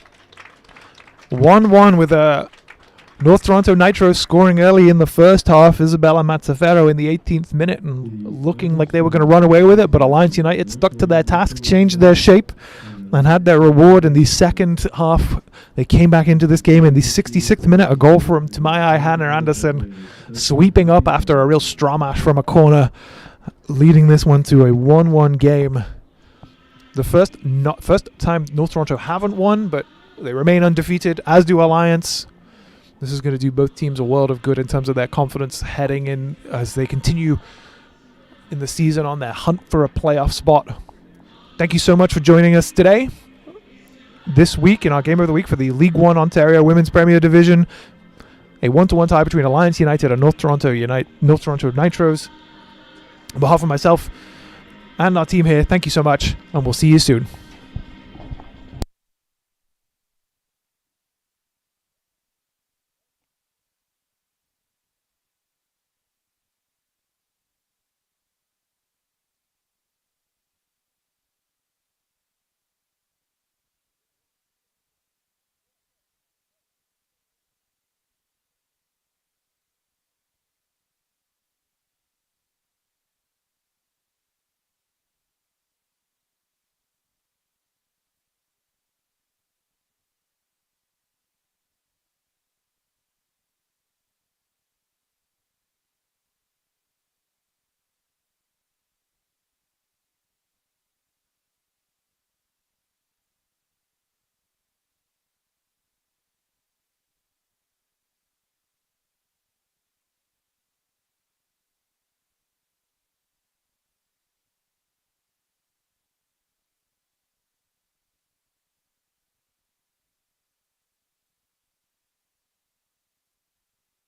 Speaker 1: 1-1 with North Toronto Nitros scoring early in the first half. Isabella Mazzaferro in the 18th minute and looking like they were going to run away with it. But Alliance United stuck to their task, changed their shape, and had their reward in the second half. They came back into this game in the 66th minute. A goal from Tamai Hannah Anderson, sweeping up after a real stramash from a corner, leading this one to a 1-1 game. The first time North Toronto haven't won, but they remain undefeated, as do Alliance. This is going to do both teams a world of good in terms of their confidence heading in as they continue in the season on their hunt for a playoff spot. Thank you so much for joining us today. This week in our Game of the Week for the League One Ontario Women's Premier Division, a 1-1 tie between Alliance United and North Toronto Nitros. On behalf of myself and our team here, thank you so much, and we'll see you soon.